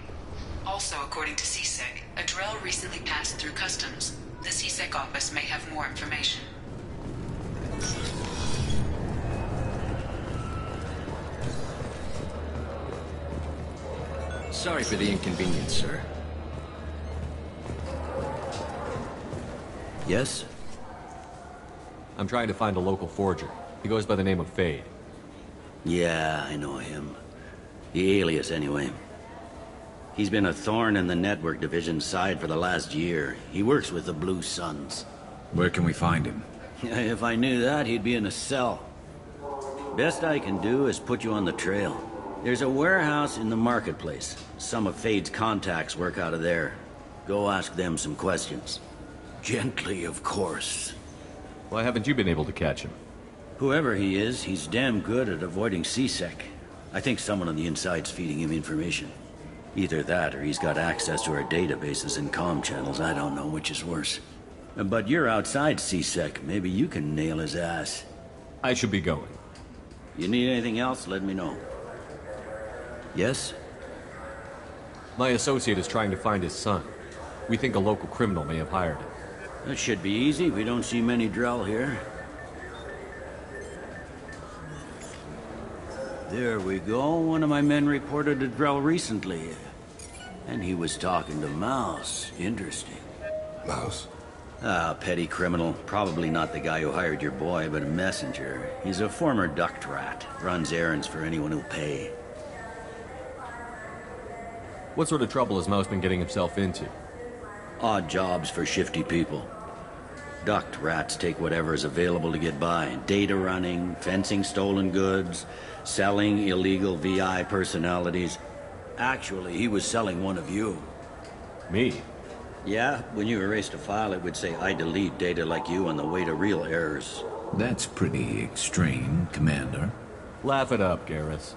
Also, according to C-Sec, a Drell recently passed through customs. The C-Sec office may have more information. Sorry for the inconvenience, sir. Yes? I'm trying to find a local forger. He goes by the name of Fade. Yeah, I know him. The alias, anyway. He's been a thorn in the network division's side for the last year. He works with the Blue Suns. Where can we find him? If I knew that, he'd be in a cell. Best I can do is put you on the trail. There's a warehouse in the marketplace. Some of Fade's contacts work out of there. Go ask them some questions. Gently, of course. Why haven't you been able to catch him? Whoever he is, he's damn good at avoiding CSEC. I think someone on the inside's feeding him information. Either that, or he's got access to our databases and comm channels. I don't know which is worse. But you're outside CSEC. Maybe you can nail his ass. I should be going. You need anything else, let me know. Yes? My associate is trying to find his son. We think a local criminal may have hired him. That should be easy. We don't see many Drell here. There we go. One of my men reported a Drell recently. And he was talking to Mouse. Interesting. Mouse? Ah, petty criminal. Probably not the guy who hired your boy, but a messenger. He's a former duct rat. Runs errands for anyone who'll pay. What sort of trouble has Mouse been getting himself into? Odd jobs for shifty people. Duct rats take whatever is available to get by. Data running, fencing stolen goods, selling illegal VI personalities. Actually, he was selling one of you. Me? Yeah, when you erased a file, it would say, I delete data like you on the way to real errors. That's pretty extreme, Commander. Laugh it up, Garrus.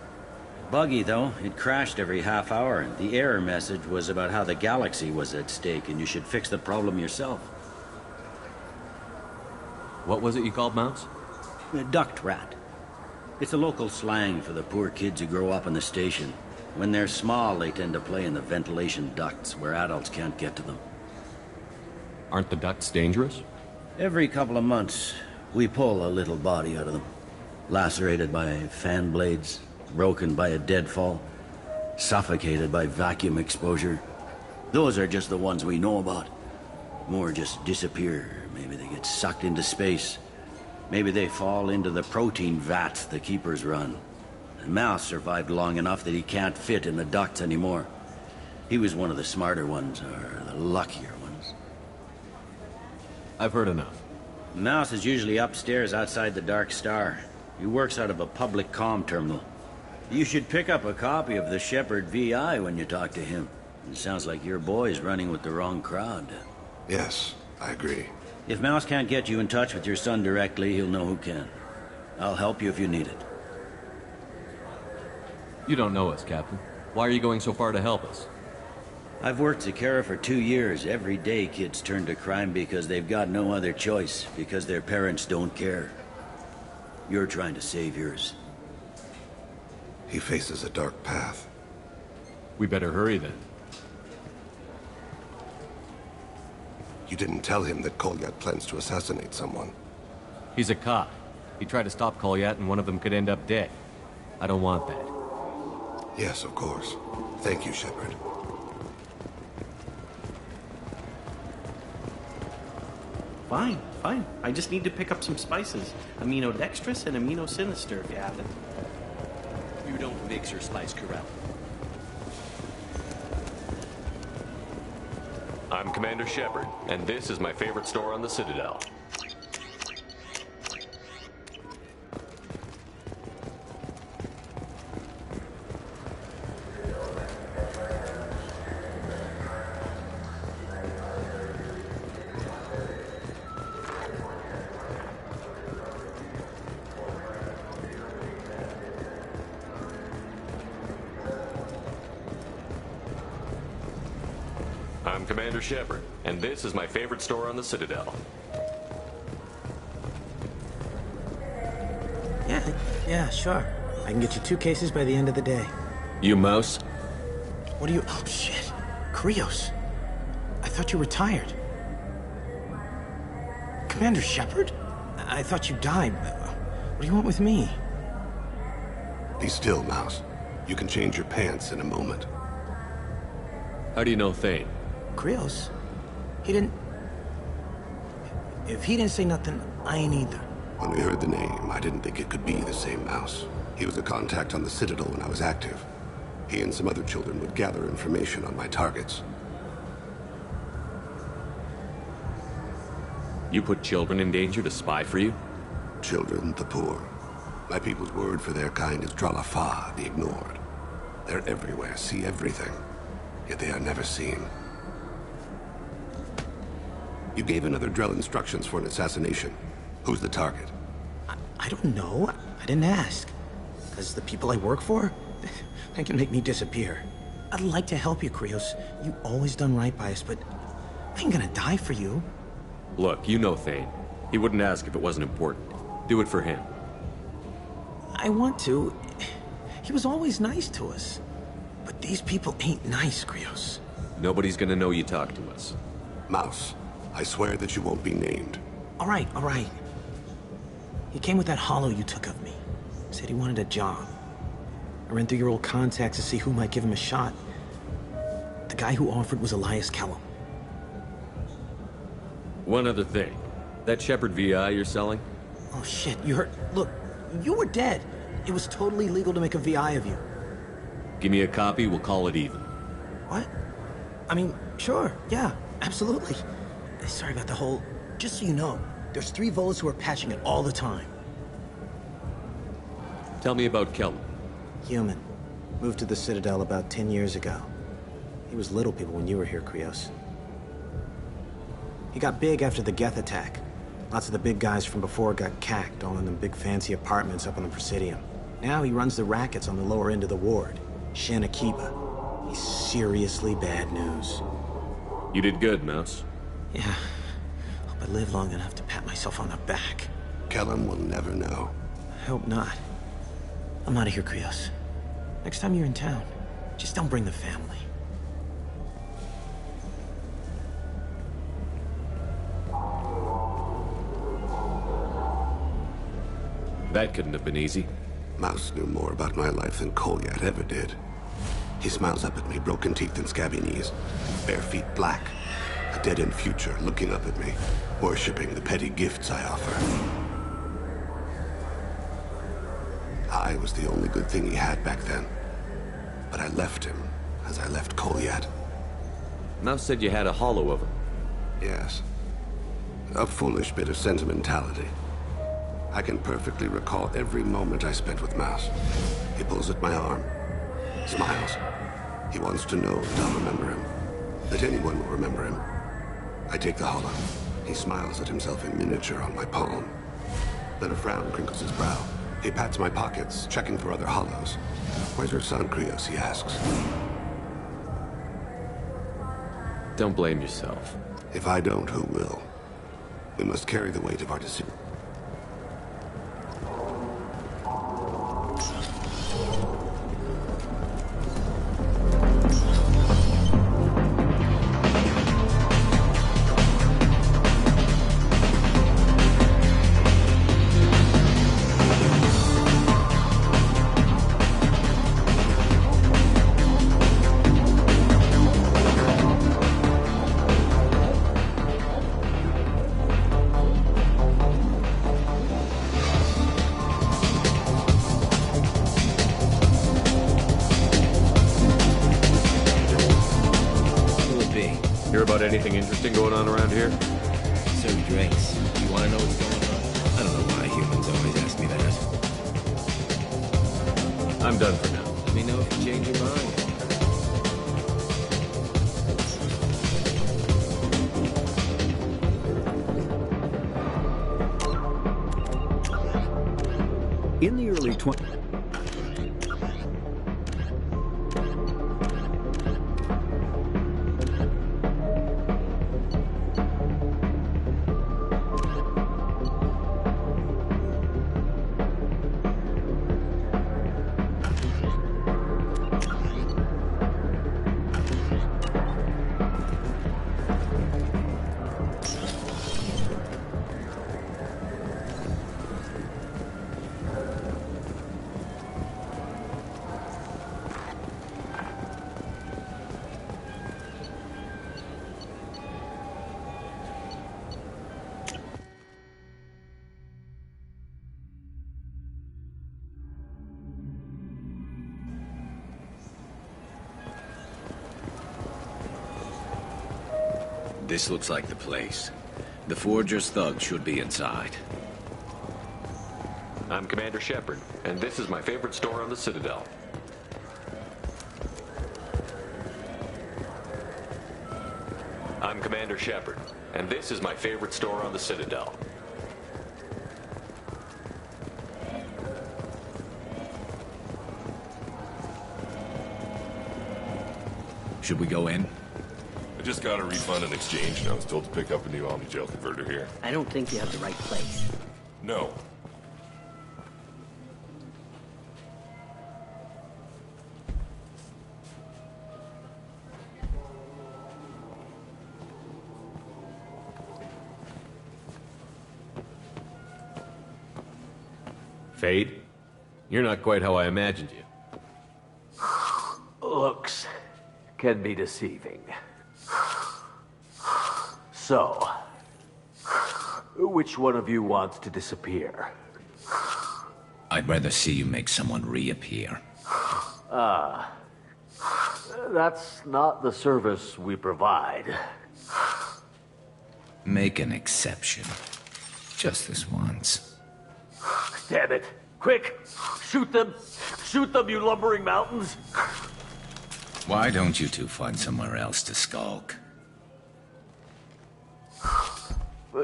Buggy, though. It crashed every half hour. The error message was about how the galaxy was at stake, and you should fix the problem yourself. What was it you called Mouse? A duct rat. It's a local slang for the poor kids who grow up in the station. When they're small, they tend to play in the ventilation ducts, where adults can't get to them. Aren't the ducts dangerous? Every couple of months, we pull a little body out of them. Lacerated by fan blades, broken by a deadfall, suffocated by vacuum exposure. Those are just the ones we know about. More just disappear. Maybe they get sucked into space. Maybe they fall into the protein vats the keepers run. Mouse survived long enough that he can't fit in the ducts anymore. He was one of the smarter ones, or the luckier ones. I've heard enough. Mouse is usually upstairs outside the Dark Star. He works out of a public comm terminal. You should pick up a copy of the Shepherd VI when you talk to him. It sounds like your boy's running with the wrong crowd. Yes, I agree. If Mouse can't get you in touch with your son directly, he'll know who can. I'll help you if you need it. You don't know us, Captain. Why are you going so far to help us? I've worked Zakera for 2 years. Every day kids turn to crime because they've got no other choice, because their parents don't care. You're trying to save yours. He faces a dark path. We better hurry then. You didn't tell him that Kolyat plans to assassinate someone. He's a cop. He tried to stop Kolyat and one of them could end up dead. I don't want that. Yes, of course. Thank you, Shepard. Fine, fine. I just need to pick up some spices. Aminodextrous and aminosinister, if you have it. You don't mix your spice correct. I'm Commander Shepard, and this is my favorite store on the Citadel. I'm Commander Shepard, and this is my favorite store on the Citadel. Yeah, sure. I can get you 2 cases by the end of the day. You Mouse? What are you... Oh, shit. Krios. I thought you were tired. Commander Shepard? I thought you died. What do you want with me? Be still, Mouse. You can change your pants in a moment. How do you know Thane? Krios? He didn't... If he didn't say nothing, I ain't either. When we heard the name, I didn't think it could be the same mouse. He was a contact on the Citadel when I was active. He and some other children would gather information on my targets. You put children in danger to spy for you? Children, the poor. My people's word for their kind is Dralafa, the ignored. They're everywhere, see everything, yet they are never seen. You gave another Drell instructions for an assassination. Who's the target? I don't know. I didn't ask. Because the people I work for, they can make me disappear. I'd like to help you, Krios. You always done right by us, but I ain't gonna die for you. Look, you know Thane. He wouldn't ask if it wasn't important. Do it for him. I want to. He was always nice to us. But these people ain't nice, Krios. Nobody's gonna know you talk to us. Mouse, I swear that you won't be named. All right. He came with that hollow you took of me. Said he wanted a job. I ran through your old contacts to see who might give him a shot. The guy who offered was Elias Kellum. One other thing. That Shepard VI you're selling? Oh shit, you heard... Look, you were dead. It was totally legal to make a VI of you. Give me a copy, we'll call it even. What? I mean, sure, yeah, absolutely. Sorry about the whole... Just so you know, there's 3 Volus who are patching it all the time. Tell me about Kellum. Human. Moved to the Citadel about 10 years ago. He was little people when you were here, Krios. He got big after the Geth attack. Lots of the big guys from before got cacked, all in them big fancy apartments up on the Presidium. Now he runs the rackets on the lower end of the ward, Shanakiba. He's seriously bad news. You did good, Mouse. Yeah. Hope I live long enough to pat myself on the back. Kellum will never know. I hope not. I'm out of here, Krios. Next time you're in town, just don't bring the family. That couldn't have been easy. Mouse knew more about my life than Kolyat ever did. He smiles up at me, broken teeth and scabby knees, bare feet black, a dead-end future looking up at me, worshipping the petty gifts I offer. I was the only good thing he had back then, but I left him as I left Kolyat. Mouse said you had a hollow of him. Yes. A foolish bit of sentimentality. I can perfectly recall every moment I spent with Mouse. He pulls at my arm, smiles. He wants to know that I'll remember him, that anyone will remember him. I take the hollow. He smiles at himself in miniature on my palm. Then a frown crinkles his brow. He pats my pockets, checking for other hollows. Where's your son, Krios, he asks. Don't blame yourself. If I don't, who will? We must carry the weight of our decision. Hear about anything interesting going on around here? Serve drinks. You want to know what's going on? I don't know why humans always ask me that. I'm done for now. Let me know if you change your mind. In the early 20s... This looks like the place. The Forger's thugs should be inside. I'm Commander Shepard, and this is my favorite store on the Citadel. I'm Commander Shepard, and this is my favorite store on the Citadel. Should we go in? I just got a refund and exchange, and I was told to pick up a new Omni-Gel converter here. I don't think you have the right place. No. Fade? You're not quite how I imagined you. Looks can be deceiving. So, which one of you wants to disappear? I'd rather see you make someone reappear. That's not the service we provide. Make an exception. Just this once. Damn it! Quick! Shoot them! Shoot them, you lumbering mountains! Why don't you two find somewhere else to skulk?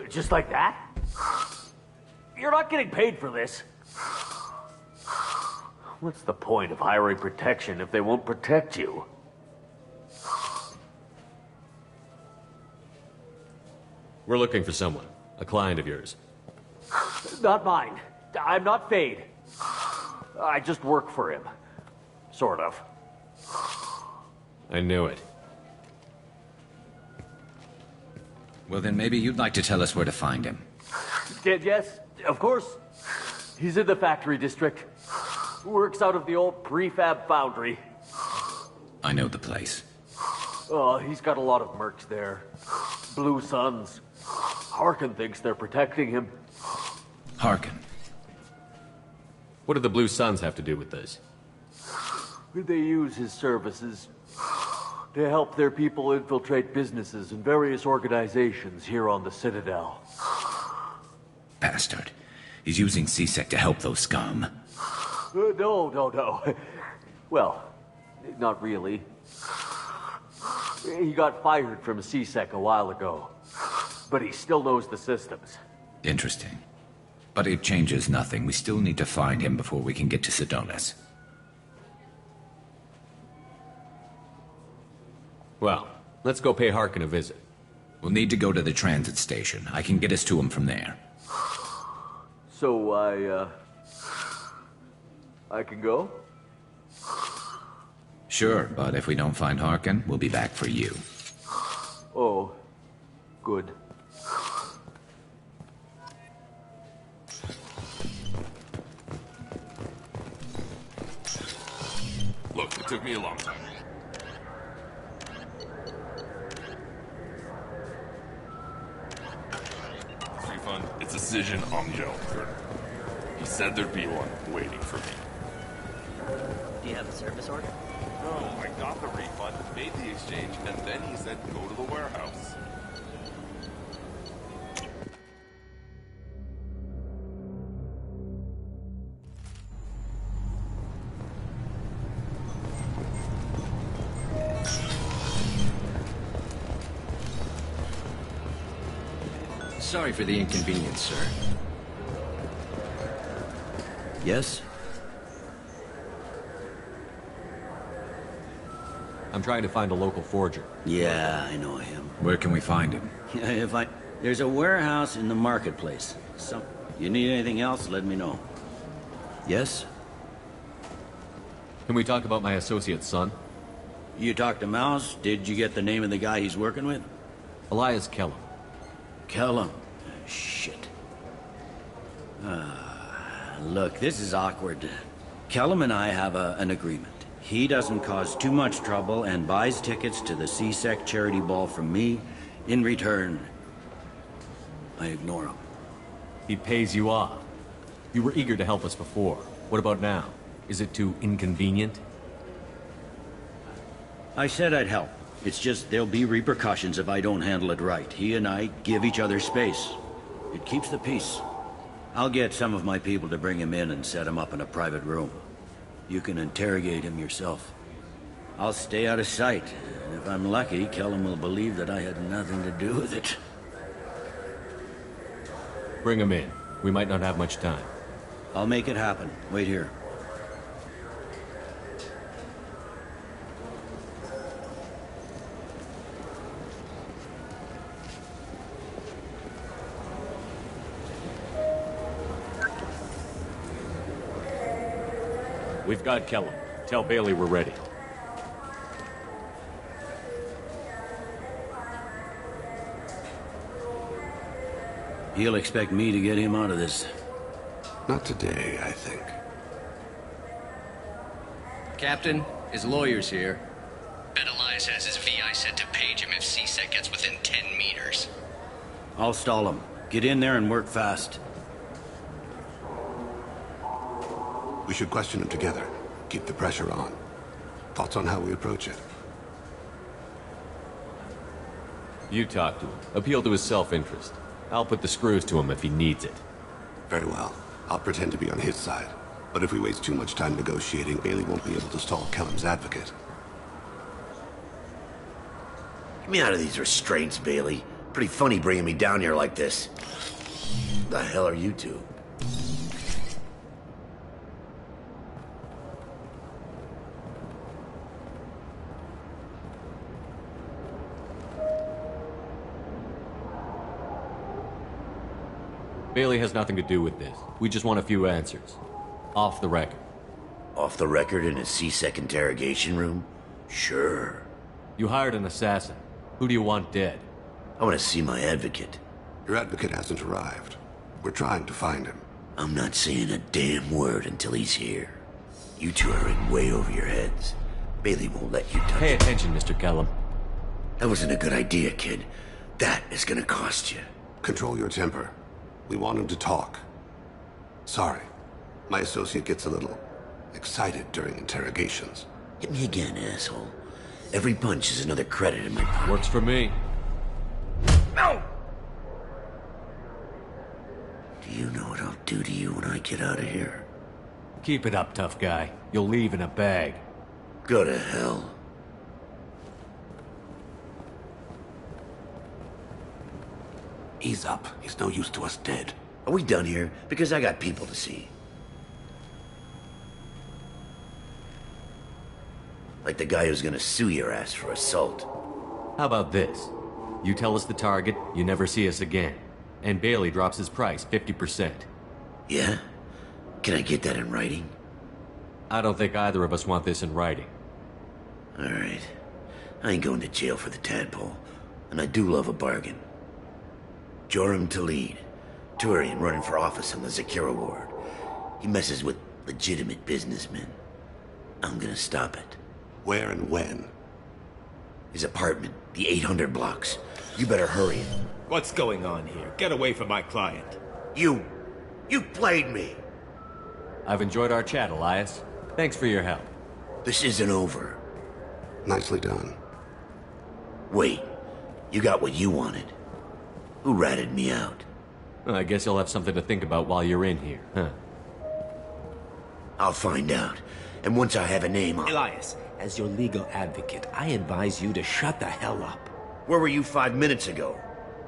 Just like that? You're not getting paid for this. What's the point of hiring protection if they won't protect you? We're looking for someone. A client of yours. Not mine. I'm not Fade. I just work for him. Sort of. I knew it. Well, then maybe you'd like to tell us where to find him. Yes, of course. He's in the factory district. Works out of the old prefab foundry. I know the place. Oh, he's got a lot of mercs there. Blue Suns. Harkin thinks they're protecting him. Harkin. What do the Blue Suns have to do with this? They use his services to help their people infiltrate businesses and various organizations here on the Citadel. Bastard. He's using CSEC to help those scum. No. Well, not really. He got fired from CSEC a while ago, but he still knows the systems. Interesting. But it changes nothing. We still need to find him before we can get to Sedonis. Well, let's go pay Harkin a visit. We'll need to go to the transit station. I can get us to him from there. So, I can go? Sure, but if we don't find Harkin, we'll be back for you. Oh, good. Look, it took me a long time. This refund, it's a Cision Omni-Gel converter. He said there'd be one waiting for me. Do you have a service order? No, I got the refund, made the exchange, and then he said go to the warehouse. Sorry for the inconvenience, sir. Yes? I'm trying to find a local forger. Yeah, I know him. Where can we find him? There's a warehouse in the marketplace. You need anything else, let me know. Yes? Can we talk about my associate's son? You talked to Mouse? Did you get the name of the guy he's working with? Elias Kellum. Kellum? Shit. Look, this is awkward. Kellum and I have an agreement. He doesn't cause too much trouble and buys tickets to the CSEC charity ball from me. In return, I ignore him. He pays you off. You were eager to help us before. What about now? Is it too inconvenient? I said I'd help, It's just there'll be repercussions if I don't handle it right. He and I give each other space. It keeps the peace. I'll get some of my people to bring him in and set him up in a private room. You can interrogate him yourself. I'll stay out of sight. And if I'm lucky, Kellum will believe that I had nothing to do with it. Bring him in. We might not have much time. I'll make it happen. Wait here. We've got Kellum. Tell Bailey we're ready. He'll expect me to get him out of this. Not today, I think. Captain, his lawyer's here. Bet Elias has his VI set to page him if CSEC gets within 10 meters. I'll stall him. Get in there and work fast. We should question him together. Keep the pressure on. Thoughts on how we approach it? You talk to him. Appeal to his self-interest. I'll put the screws to him if he needs it. Very well. I'll pretend to be on his side. But if we waste too much time negotiating, Bailey won't be able to stall Kellum's advocate. Get me out of these restraints, Bailey. Pretty funny bringing me down here like this. The hell are you two? Bailey has nothing to do with this. We just want a few answers. Off the record. Off the record in a CSEC interrogation room? Sure. You hired an assassin. Who do you want dead? I want to see my advocate. Your advocate hasn't arrived. We're trying to find him. I'm not saying a damn word until he's here. You two are in way over your heads. Bailey won't let you touch Pay attention, Mr. Kellum. That wasn't a good idea, kid. That is gonna cost you. Control your temper. We want him to talk. Sorry. My associate gets a little excited during interrogations. Hit me again, asshole. Every punch is another credit in my pocket. Works for me. No! Do you know what I'll do to you when I get out of here? Keep it up, tough guy. You'll leave in a bag. Go to hell. Ease up. He's no use to us dead. Are we done here? Because I got people to see. Like the guy who's gonna sue your ass for assault. How about this? You tell us the target, you never see us again. And Bailey drops his price 50%. Yeah? Can I get that in writing? I don't think either of us want this in writing. Alright. I ain't going to jail for the tadpole. And I do love a bargain. Joram Talid, Turian running for office on the Zakira ward. He messes with legitimate businessmen. I'm gonna stop it. Where and when? His apartment, the 800 blocks. You better hurry it. What's going on here? Get away from my client. You played me. I've enjoyed our chat, Elias. Thanks for your help. This isn't over. Nicely done. Wait, you got what you wanted. Who ratted me out? I guess you'll have something to think about while you're in here, huh? I'll find out. And once I have a name, I'll... Elias, as your legal advocate, I advise you to shut the hell up. Where were you 5 minutes ago?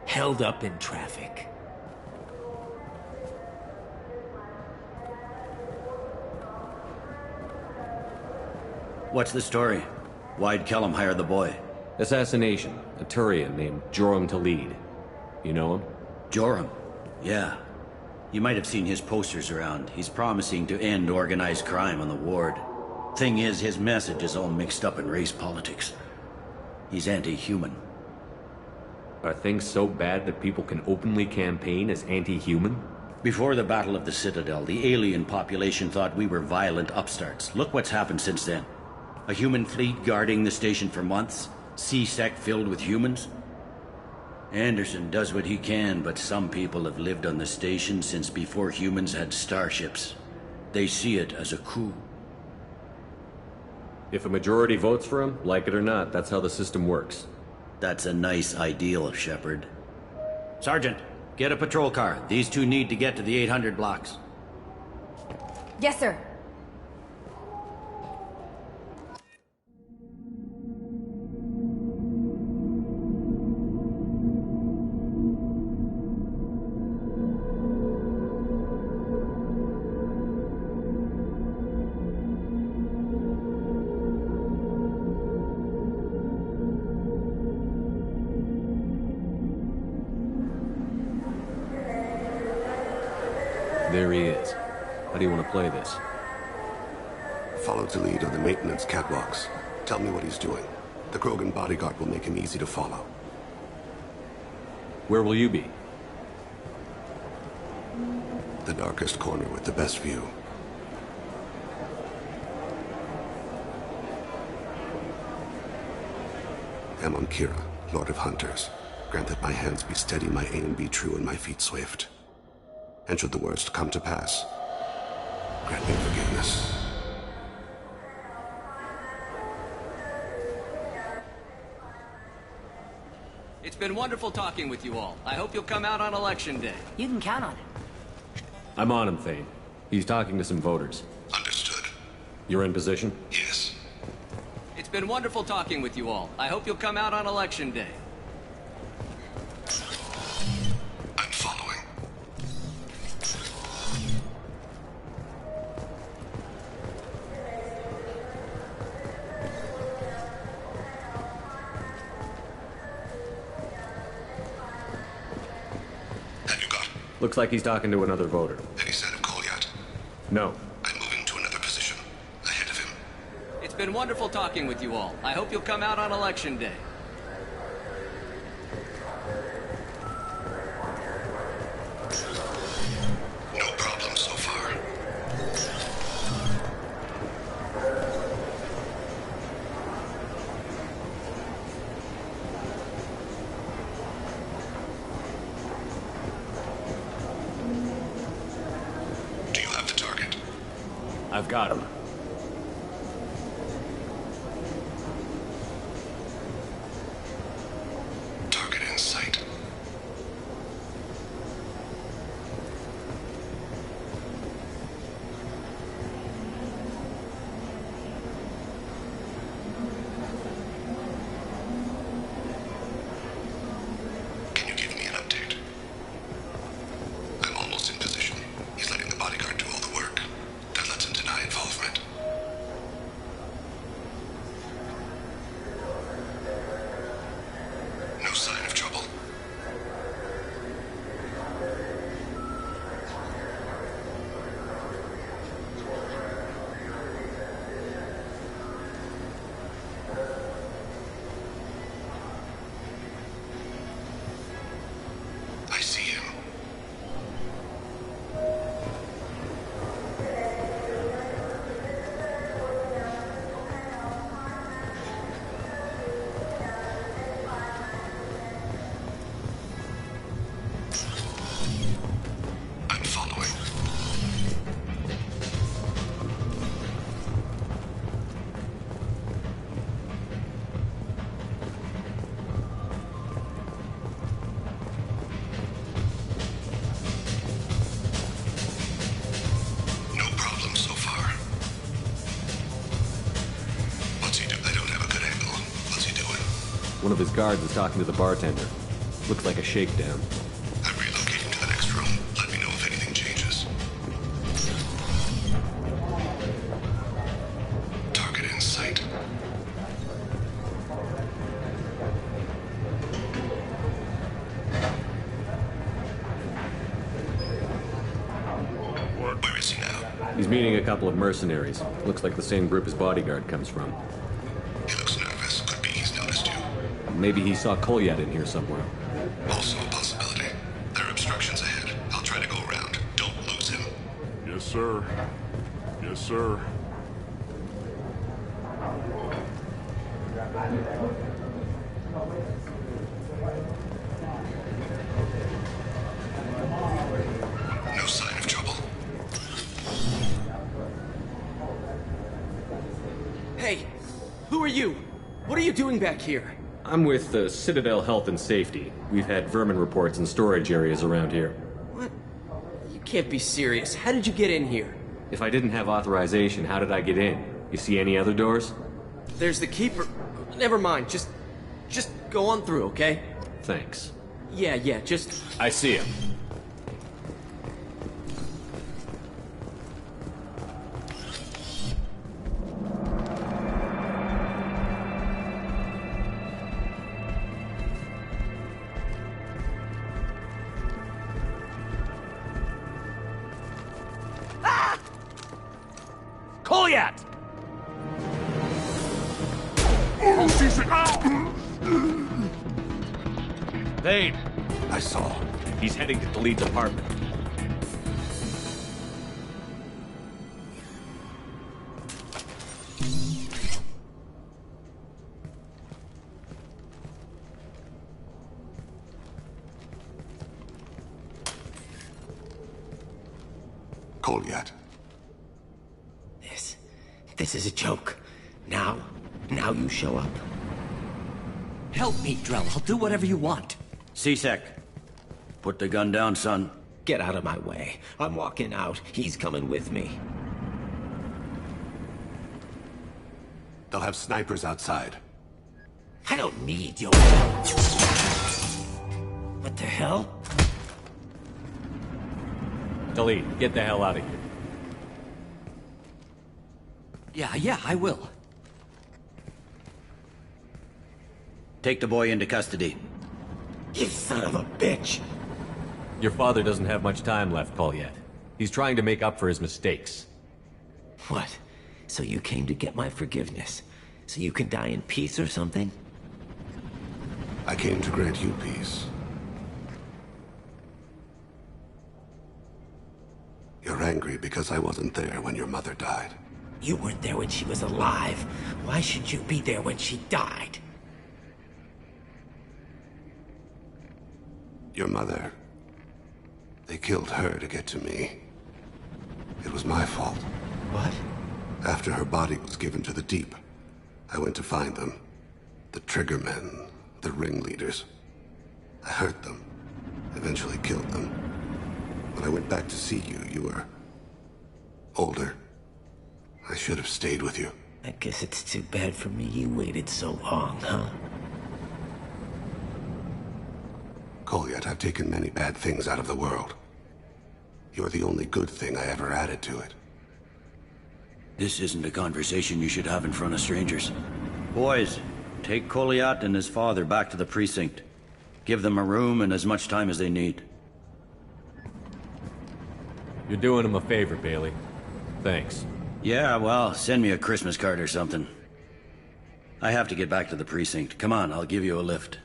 Held up in traffic. What's the story? Why'd Kellum hire the boy? Assassination. A Turian named Joram Talid. You know him? Joram? Yeah. You might have seen his posters around. He's promising to end organized crime on the ward. Thing is, his message is all mixed up in race politics. He's anti-human. Are things so bad that people can openly campaign as anti-human? Before the Battle of the Citadel, the alien population thought we were violent upstarts. Look what's happened since then. A human fleet guarding the station for months. CSEC filled with humans. Anderson does what he can, but some people have lived on the station since before humans had starships. They see it as a coup. If a majority votes for him, like it or not, that's how the system works. That's a nice ideal, Shepard. Sergeant, get a patrol car. These two need to get to the 800 blocks. Yes, sir. There he is. How do you want to play this? Follow to lead on the maintenance catwalks. Tell me what he's doing. The Krogan bodyguard will make him easy to follow. Where will you be? The darkest corner with the best view. I'm on Kira, Lord of Hunters. Grant that my hands be steady, my aim be true, and my feet swift. And should the worst come to pass, grant me forgiveness. It's been wonderful talking with you all. I hope you'll come out on Election Day. You can count on it. I'm on him, Thane. He's talking to some voters. Understood. You're in position? Yes. It's been wonderful talking with you all. I hope you'll come out on Election Day. I'm following. Have you got? Looks like he's talking to another voter. Any sign of call yet? No. I'm moving to another position. Ahead of him. It's been wonderful talking with you all. I hope you'll come out on Election Day. No problem so far. Do you have the target? I've got him. Target in sight. Can you give me an update? I'm almost in position. He's letting the bodyguard do all the work. That lets him deny involvement. No sign of trouble. I see him. I'm following. No problem so far. What's he do? I don't have a good angle. What's he doing? One of his guards is talking to the bartender. Looks like a shakedown. I'm relocating to the next room. Let me know if anything changes. Target in sight. Where is he now? He's meeting a couple of mercenaries. Looks like the same group his bodyguard comes from. He looks nervous. Could be he's noticed you. Maybe he saw Kolyat in here somewhere. Also a possibility. There are obstructions ahead. I'll try to go around. Don't lose him. Yes, sir. Yes, sir. No sign of trouble. Hey, Who are you? What are you doing back here? I'm with Citadel Health and Safety. We've had vermin reports in storage areas around here. What? You can't be serious. How did you get in here? If I didn't have authorization, how did I get in? You see any other doors? There's the keeper. Never mind. Just go on through, okay? Thanks. Yeah, just... I see him. Kolyat! Vane! I saw. He's heading to the lead department. Kolyat. This is a joke. Now you show up. Help me, Drell. I'll do whatever you want. C-Sec. Put the gun down, son. Get out of my way. I'm walking out. He's coming with me. They'll have snipers outside. I don't need your... What the hell? Delete. Get the hell out of here. Yeah, I will. Take the boy into custody. You son of a bitch! Your father doesn't have much time left, Kolyat. He's trying to make up for his mistakes. What? So you came to get my forgiveness? So you can die in peace or something? I came to grant you peace. You're angry because I wasn't there when your mother died. You weren't there when she was alive. Why should you be there when she died? Your mother... They killed her to get to me. It was my fault. What? After her body was given to the Deep, I went to find them. The Triggermen, the ringleaders. I hurt them, eventually killed them. When I went back to see you, you were... older. I should have stayed with you. I guess it's too bad for me you waited so long, huh? Kolyat, I've taken many bad things out of the world. You're the only good thing I ever added to it. This isn't a conversation you should have in front of strangers. Boys, take Kolyat and his father back to the precinct. Give them a room and as much time as they need. You're doing him a favor, Bailey. Thanks. Yeah, well, send me a Christmas card or something. I have to get back to the precinct. Come on, I'll give you a lift.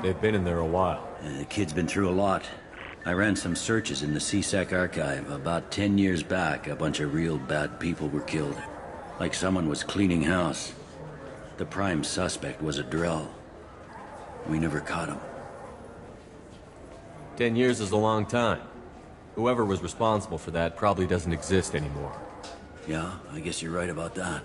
They've been in there a while. The kid's been through a lot. I ran some searches in the C-Sec archive. About 10 years back, a bunch of real bad people were killed. Like someone was cleaning house. The prime suspect was a Drell. We never caught him. 10 years is a long time. Whoever was responsible for that probably doesn't exist anymore. Yeah, I guess you're right about that.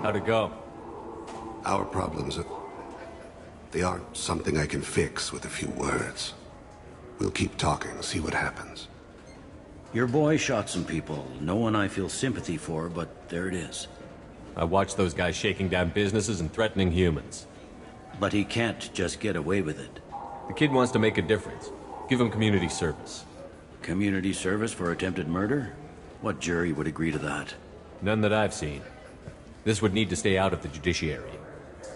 How'd it go? Our problems they aren't something I can fix with a few words. We'll keep talking, see what happens. Your boy shot some people. No one I feel sympathy for, but there it is. I watched those guys shaking down businesses and threatening humans. But he can't just get away with it. The kid wants to make a difference. Give him community service. Community service for attempted murder? What jury would agree to that? None that I've seen. This would need to stay out of the judiciary.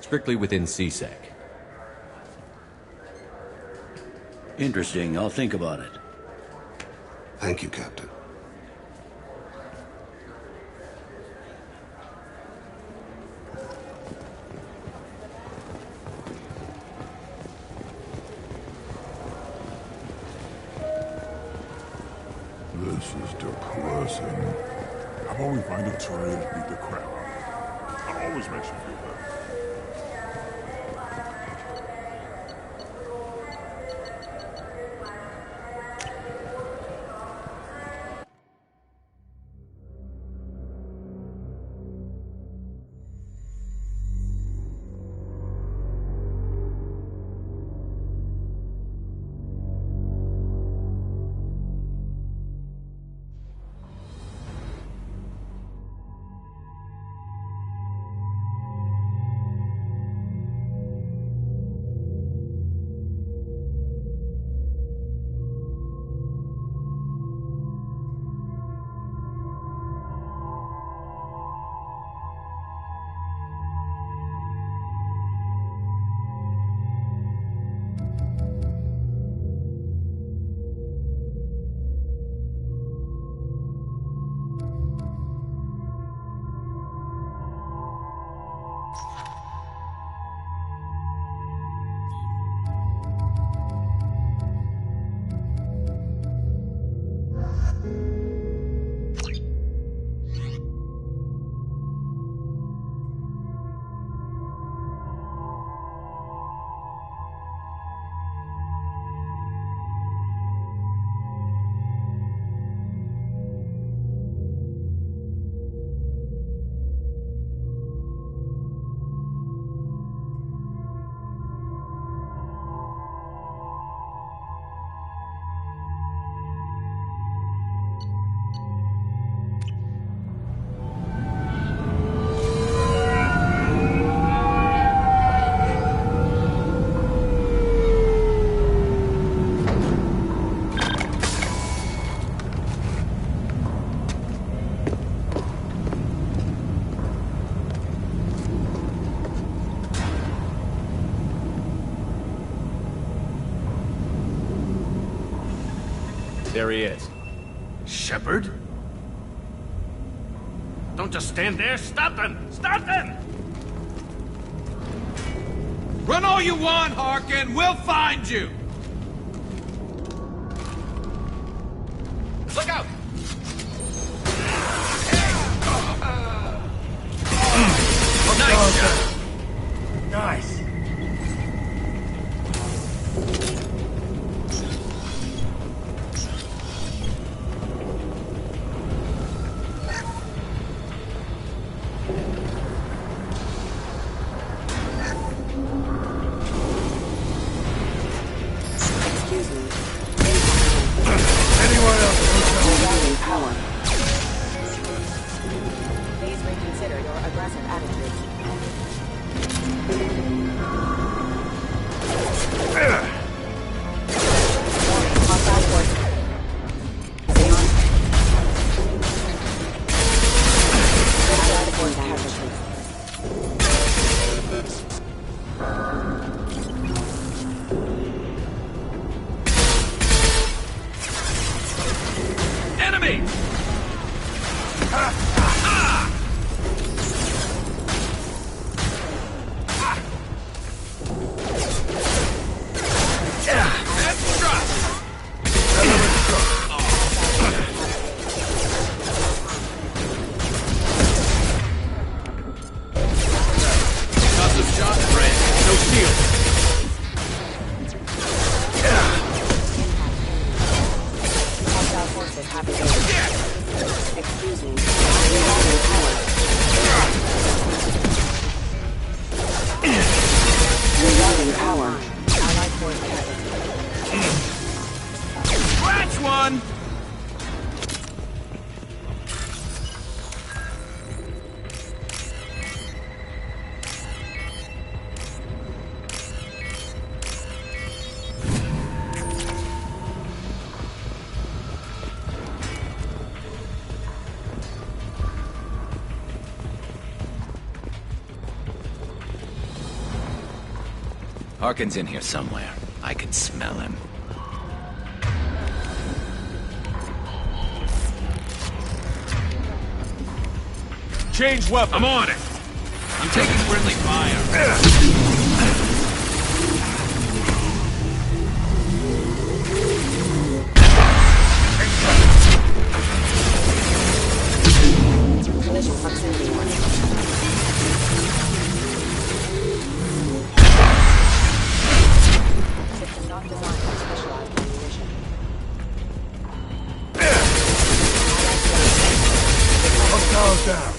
Strictly within CSEC. Interesting. I'll think about it. Thank you, Captain. This is depressing. How about we find a trail to beat the crap out of? That always makes you feel better. There he is. Shepard? Don't just stand there. Stop them! Stop them! Run all you want, Harkin. We'll find you. Look out! Nice shot! Nice. Please reconsider your aggressive attitude. Enemy! Excuse me. Rerouting power. Allied force casualty. Scratch one! Harkin's in here somewhere. I can smell him. Change weapon. I'm on it. I'm taking friendly fire. Collision proximity warning. System not designed for specialized ammunition. Hostiles down.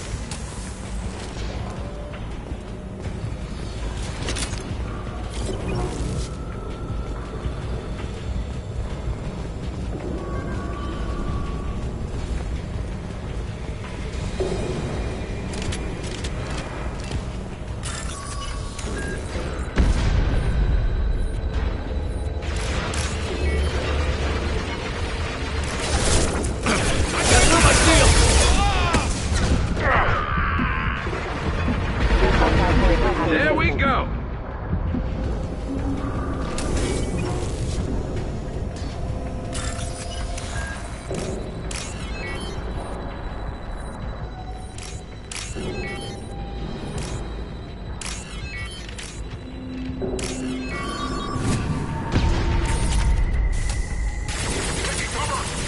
There we go.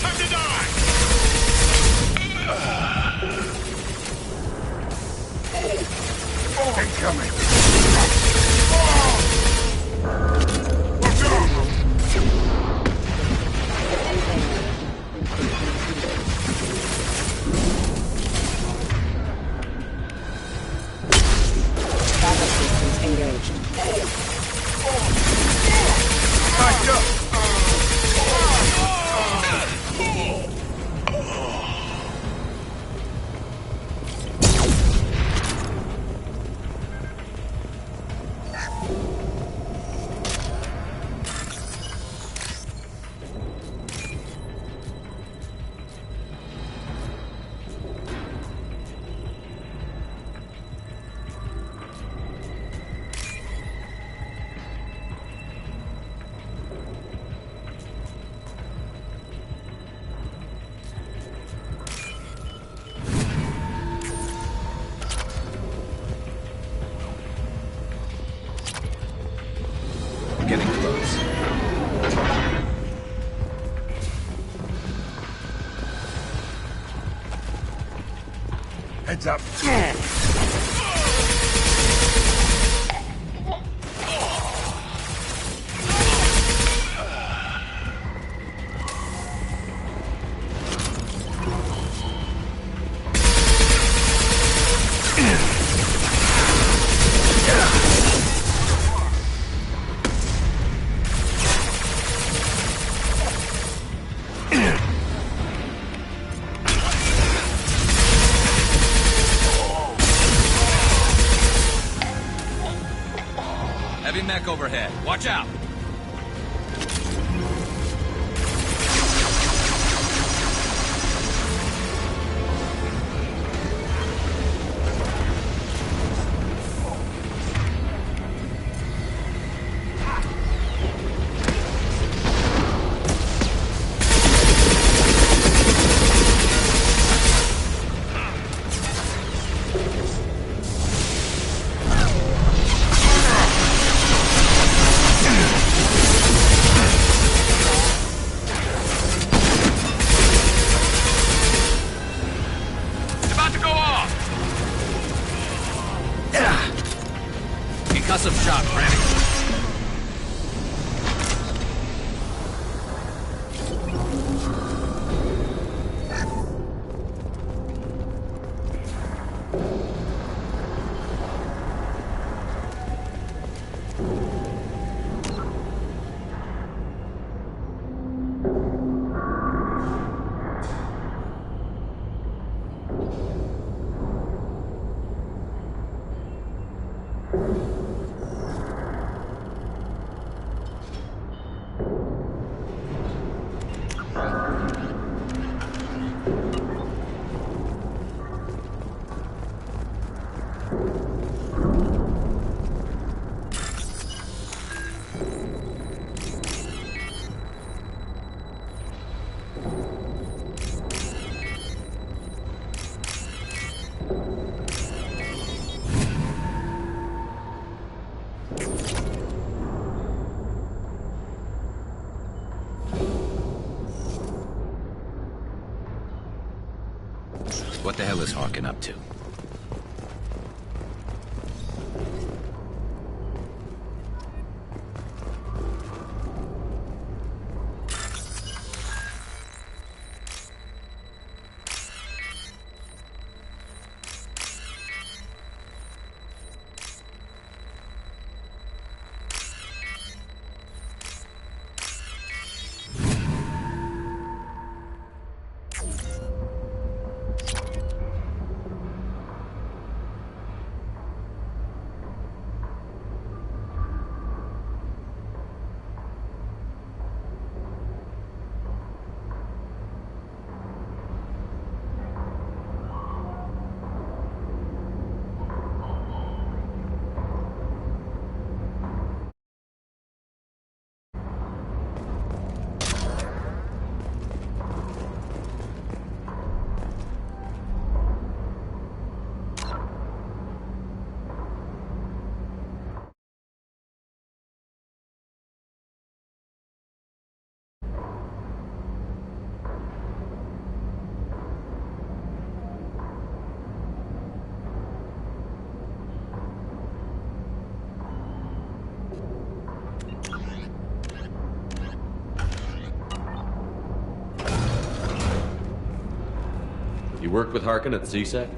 Time to die! Incoming! Watch out! Backup systems engaged. Back up! Getting close. Heads up. Heavy mech overhead. Watch out! About to go off. Concussive shock ready. What the hell is Harkin up to? You worked with Harkin at CSEC?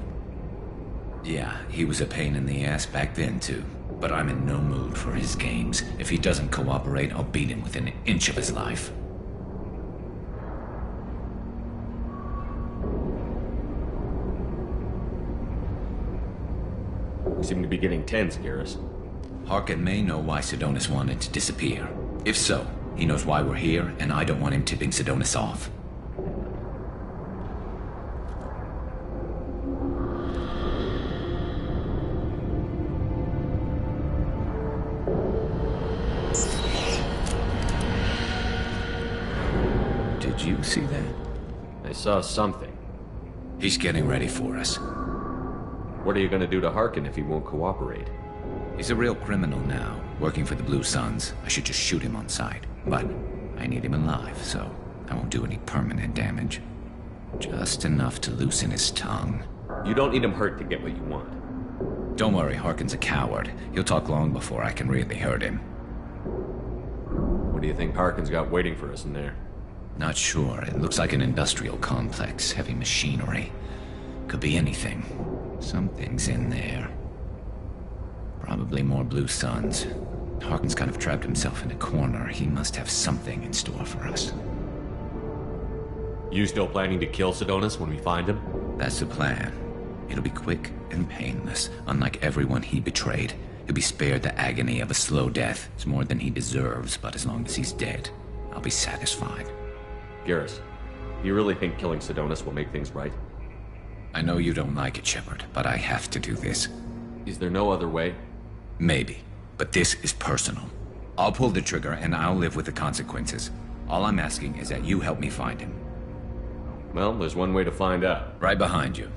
Yeah, he was a pain in the ass back then, too. But I'm in no mood for his games. If he doesn't cooperate, I'll beat him within an inch of his life. You seem to be getting tense, Garrus. Harkin may know why Sidonis wanted to disappear. If so, he knows why we're here, and I don't want him tipping Sidonis off. Did you see that? I saw something. He's getting ready for us. What are you gonna do to Harkin if he won't cooperate? He's a real criminal now, working for the Blue Suns. I should just shoot him on sight. But I need him alive, so I won't do any permanent damage. Just enough to loosen his tongue. You don't need him hurt to get what you want. Don't worry, Harkin's a coward. He'll talk long before I can really hurt him. What do you think Harkin's got waiting for us in there? Not sure. It looks like an industrial complex, heavy machinery. Could be anything. Something's in there. Probably more Blue Suns. Harkin's kind of trapped himself in a corner. He must have something in store for us. You still planning to kill Sidonis when we find him? That's the plan. It'll be quick and painless, unlike everyone he betrayed. He'll be spared the agony of a slow death. It's more than he deserves, but as long as he's dead, I'll be satisfied. Garrus, do you really think killing Sidonis will make things right? I know you don't like it, Shepard, but I have to do this. Is there no other way? Maybe, but this is personal. I'll pull the trigger and I'll live with the consequences. All I'm asking is that you help me find him. Well, there's one way to find out. Right behind you.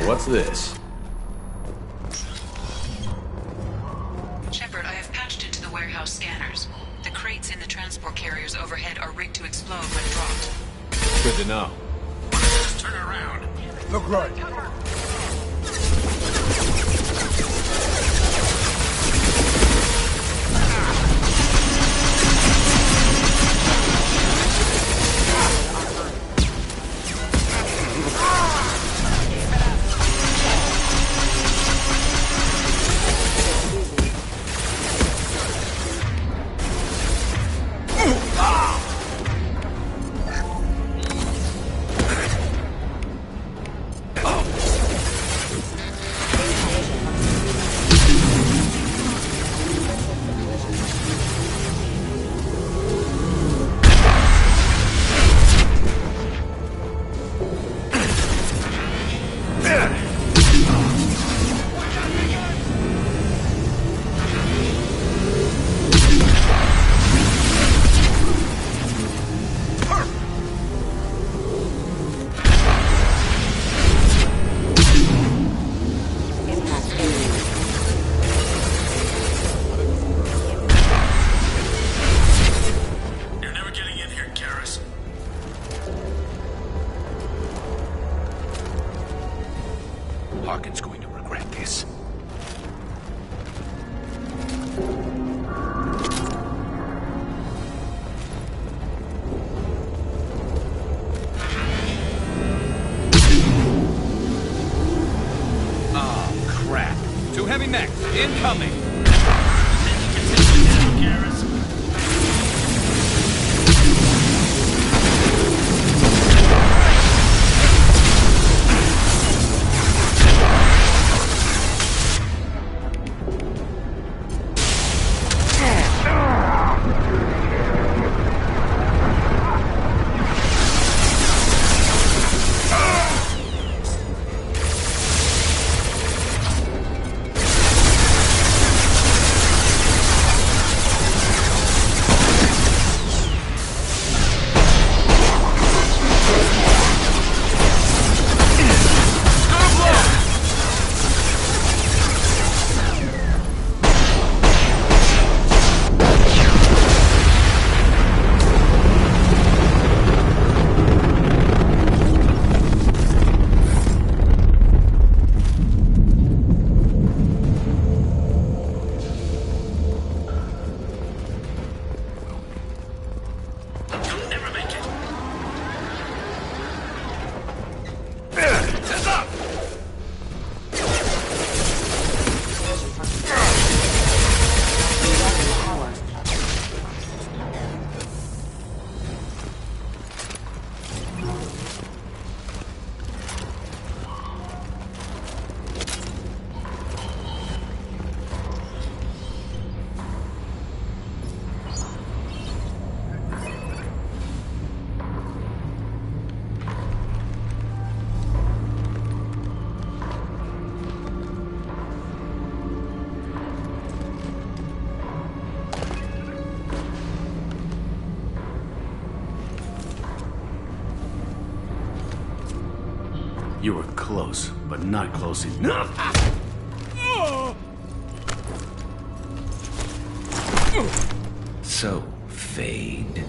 What's this? Shepard, I have patched into the warehouse scanners. The crates in the transport carriers overhead are rigged to explode when dropped. Good to know. Turn around. Look right. Harkin's going to regret this. Oh, crap. Two heavy mechs, incoming. You were close, but not close enough. So, Fade.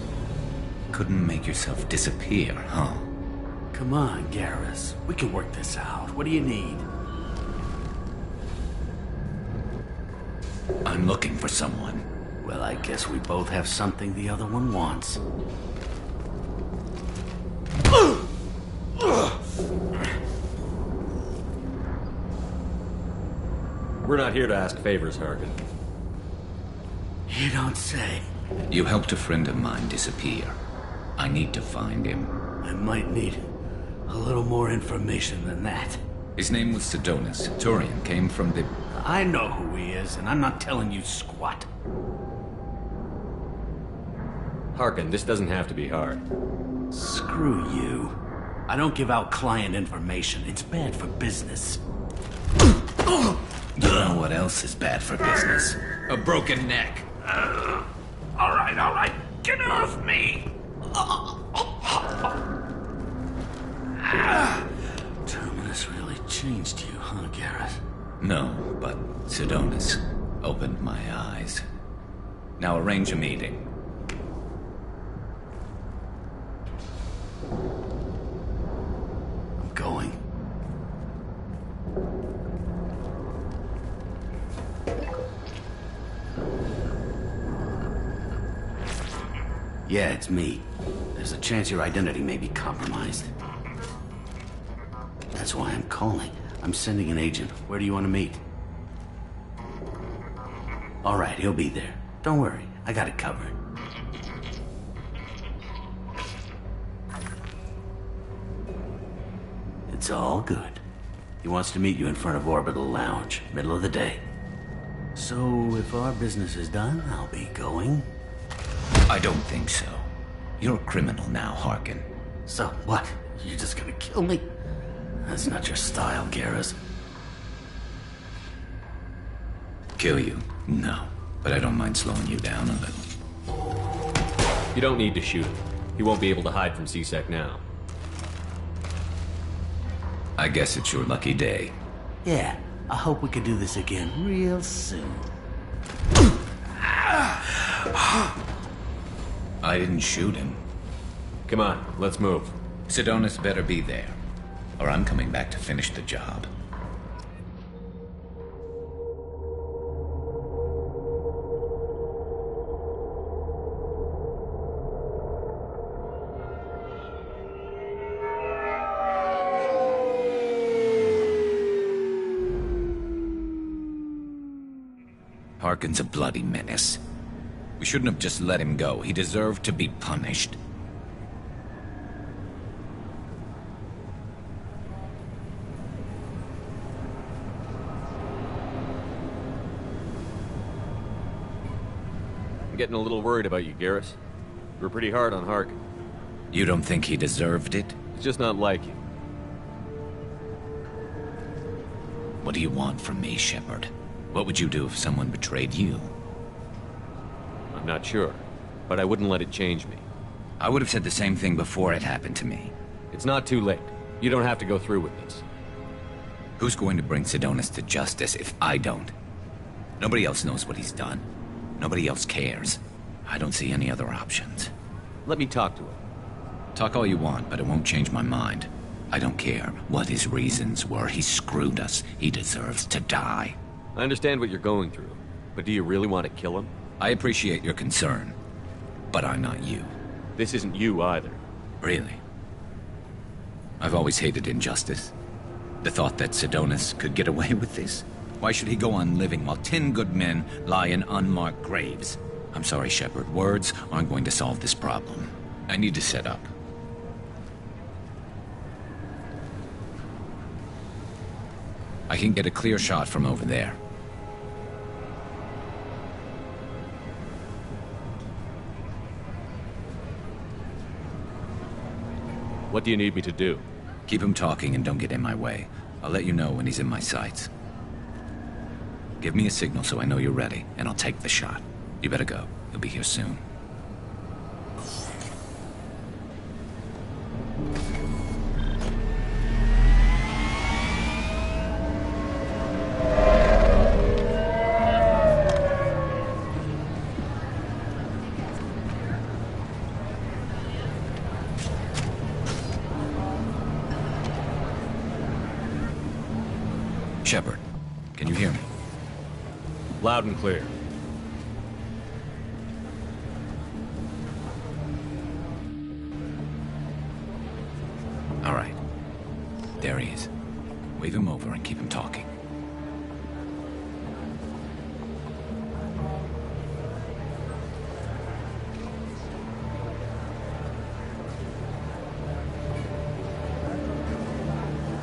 Couldn't make yourself disappear, huh? Come on, Garrus. We can work this out. What do you need? I'm looking for someone. Well, I guess we both have something the other one wants. We're not here to ask favors, Harkin. You don't say. You helped a friend of mine disappear. I need to find him. I might need a little more information than that. His name was Sidonis. Turian came from the... I know who he is, and I'm not telling you squat. Harkin, this doesn't have to be hard. Screw you. I don't give out client information. It's bad for business. You know what else is bad for business? A broken neck. All right. Get off me! Terminus really changed you, huh, Garrus? No, but Sidonis opened my eyes. Now arrange a meeting. I'm going. Yeah, it's me. There's a chance your identity may be compromised. That's why I'm calling. I'm sending an agent. Where do you want to meet? All right, he'll be there. Don't worry, I got it covered. It's all good. He wants to meet you in front of Orbital Lounge, middle of the day. So, if our business is done, I'll be going. I don't think so. You're a criminal now, Harkin. So, what? You're just gonna kill me? That's not your style, Garrus. Kill you? No. But I don't mind slowing you down a little. You don't need to shoot him. He won't be able to hide from C-Sec now. I guess it's your lucky day. Yeah, I hope we can do this again real soon. I didn't shoot him. Come on, let's move. Sidonis better be there, or I'm coming back to finish the job. Harkin's a bloody menace. We shouldn't have just let him go. He deserved to be punished. I'm getting a little worried about you, Garrus. You were pretty hard on Harkin. You don't think he deserved it? It's just not like him. What do you want from me, Shepard? What would you do if someone betrayed you? I'm not sure, but I wouldn't let it change me. I would have said the same thing before it happened to me. It's not too late. You don't have to go through with this. Who's going to bring Sidonis to justice if I don't? Nobody else knows what he's done. Nobody else cares. I don't see any other options. Let me talk to him. Talk all you want, but it won't change my mind. I don't care what his reasons were. He screwed us. He deserves to die. I understand what you're going through, but do you really want to kill him? I appreciate your concern, but I'm not you. This isn't you either. Really? I've always hated injustice. The thought that Sidonis could get away with this? Why should he go on living while 10 good men lie in unmarked graves? I'm sorry, Shepard. Words aren't going to solve this problem. I need to set up. I can get a clear shot from over there. What do you need me to do? Keep him talking and don't get in my way. I'll let you know when he's in my sights. Give me a signal so I know you're ready, and I'll take the shot. You better go. He'll be here soon. Shepard, can you hear me? Loud and clear. All right. There he is. Wave him over and keep him talking.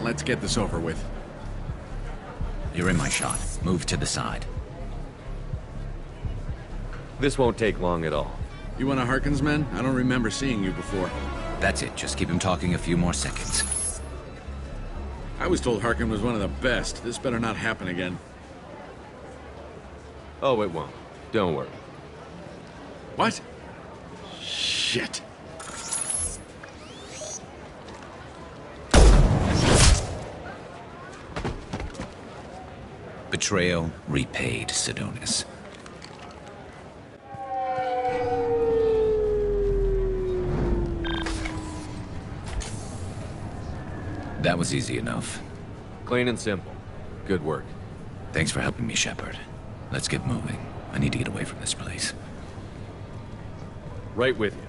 Let's get this over with. You're in my shot. Move to the side. This won't take long at all. You one of Harkin's men? I don't remember seeing you before. That's it. Just keep him talking a few more seconds. I was told Harkin was one of the best. This better not happen again. Oh, it won't. Don't worry. What? Shit. Betrayal repaid, Sidonis. That was easy enough. Clean and simple. Good work. Thanks for helping me, Shepard. Let's get moving. I need to get away from this place. Right with you.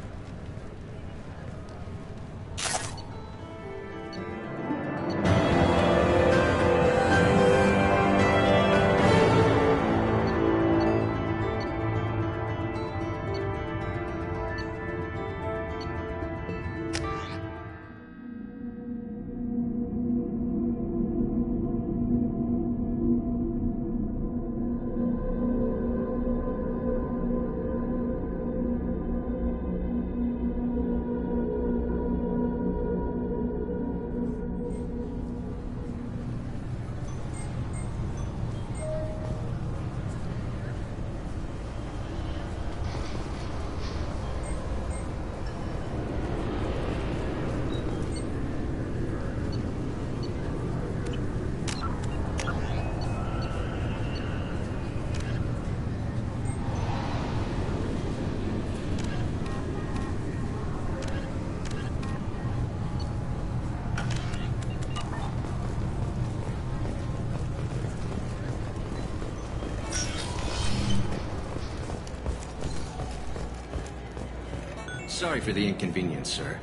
Sorry for the inconvenience, sir.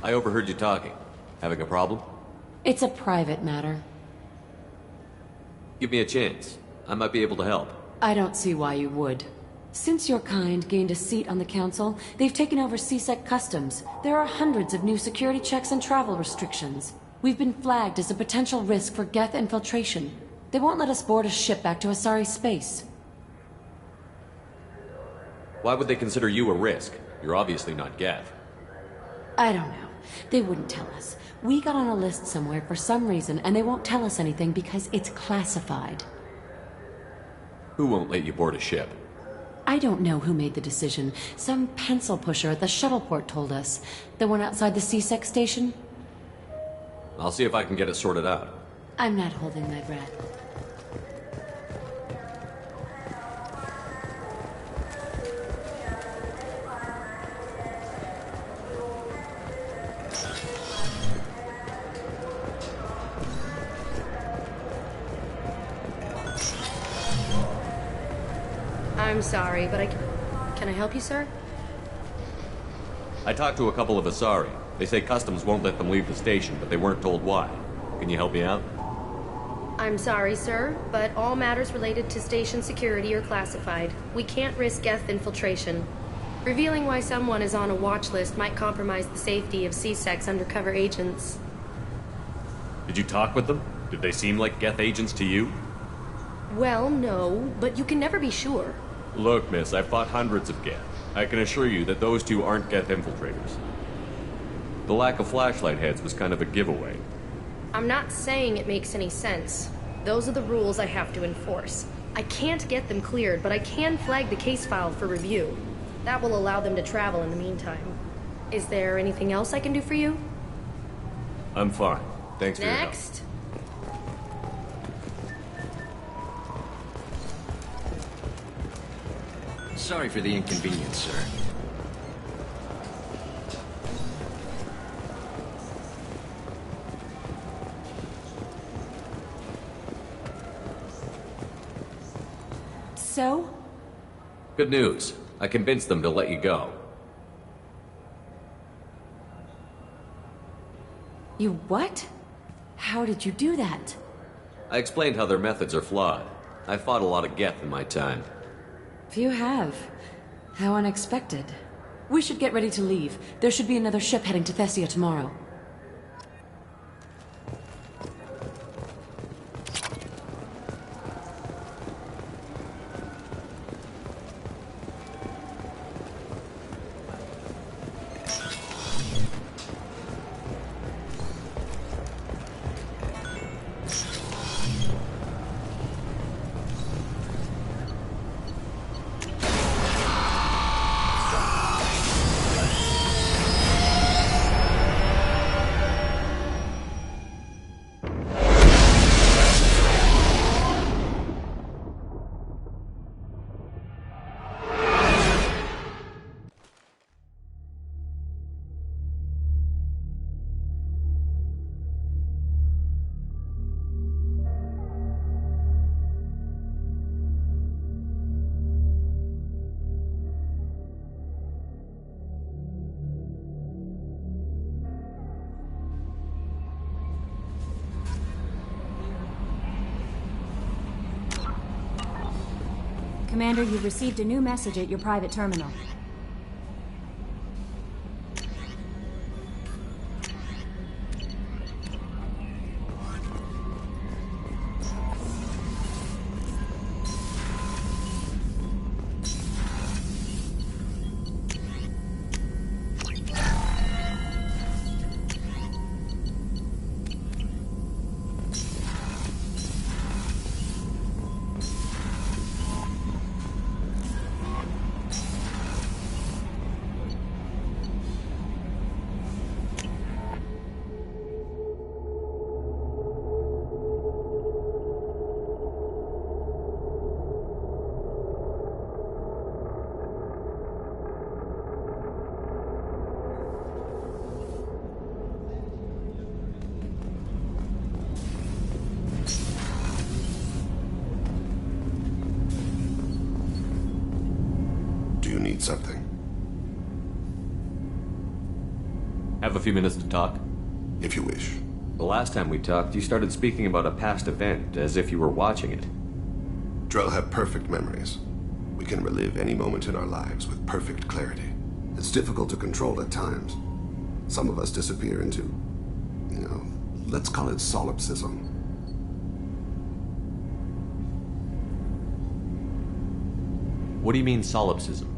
I overheard you talking. Having a problem? It's a private matter. Give me a chance. I might be able to help. I don't see why you would. Since your kind gained a seat on the council, they've taken over CSEC customs. There are hundreds of new security checks and travel restrictions. We've been flagged as a potential risk for Geth infiltration. They won't let us board a ship back to Asari space. Why would they consider you a risk? You're obviously not Geth. I don't know. They wouldn't tell us. We got on a list somewhere for some reason, and they won't tell us anything because it's classified. Who won't let you board a ship? I don't know who made the decision. Some pencil pusher at the shuttleport told us. The one outside the CSEC station? I'll see if I can get it sorted out. I'm not holding my breath. I'm sorry, but Can I help you, sir? I talked to a couple of Asari. They say customs won't let them leave the station, but they weren't told why. Can you help me out? I'm sorry, sir, but all matters related to station security are classified. We can't risk Geth infiltration. Revealing why someone is on a watch list might compromise the safety of CSEC's undercover agents. Did you talk with them? Did they seem like Geth agents to you? Well, no, but you can never be sure. Look, miss, I've fought hundreds of Geth. I can assure you that those two aren't Geth infiltrators. The lack of flashlight heads was kind of a giveaway. I'm not saying it makes any sense. Those are the rules I have to enforce. I can't get them cleared, but I can flag the case file for review. That will allow them to travel in the meantime. Is there anything else I can do for you? I'm fine. Thanks for your help. Next. Sorry for the inconvenience, sir. So? Good news. I convinced them to let you go. You what? How did you do that? I explained how their methods are flawed. I fought a lot of Geth in my time. You have. How unexpected. We should get ready to leave. There should be another ship heading to Thessia tomorrow. Commander, you've received a new message at your private terminal. Do you need something? Have a few minutes to talk? If you wish. The last time we talked, you started speaking about a past event, as if you were watching it. Drell have perfect memories. We can relive any moment in our lives with perfect clarity. It's difficult to control at times. Some of us disappear into, let's call it solipsism. What do you mean, solipsism?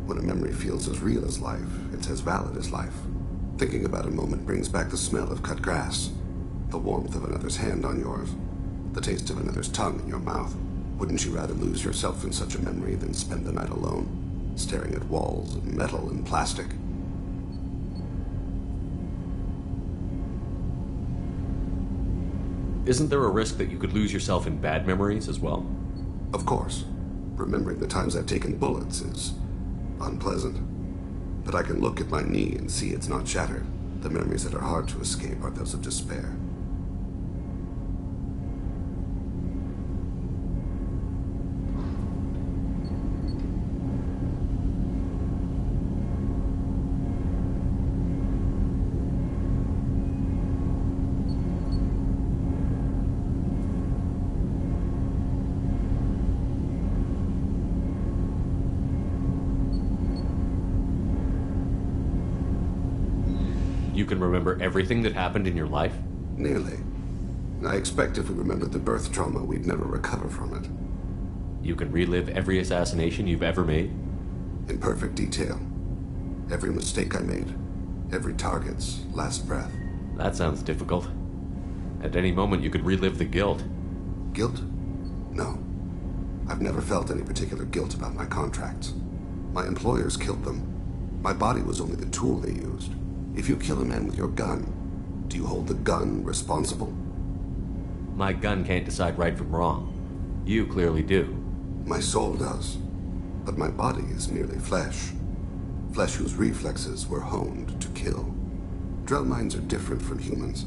When a memory feels as real as life, it's as valid as life. Thinking about a moment brings back the smell of cut grass, the warmth of another's hand on yours, the taste of another's tongue in your mouth. Wouldn't you rather lose yourself in such a memory than spend the night alone, staring at walls of metal and plastic? Isn't there a risk that you could lose yourself in bad memories as well? Of course. Remembering the times I've taken bullets is unpleasant. But I can look at my knee and see it's not shattered. The memories that are hard to escape are those of despair. You can remember everything that happened in your life? Nearly. I expect if we remembered the birth trauma, we'd never recover from it. You can relive every assassination you've ever made? In perfect detail. Every mistake I made. Every target's last breath. That sounds difficult. At any moment, you could relive the guilt. Guilt? No. I've never felt any particular guilt about my contracts. My employers killed them. My body was only the tool they used. If you kill a man with your gun, do you hold the gun responsible? My gun can't decide right from wrong. You clearly do. My soul does. But my body is merely flesh. Flesh whose reflexes were honed to kill. Drell minds are different from humans.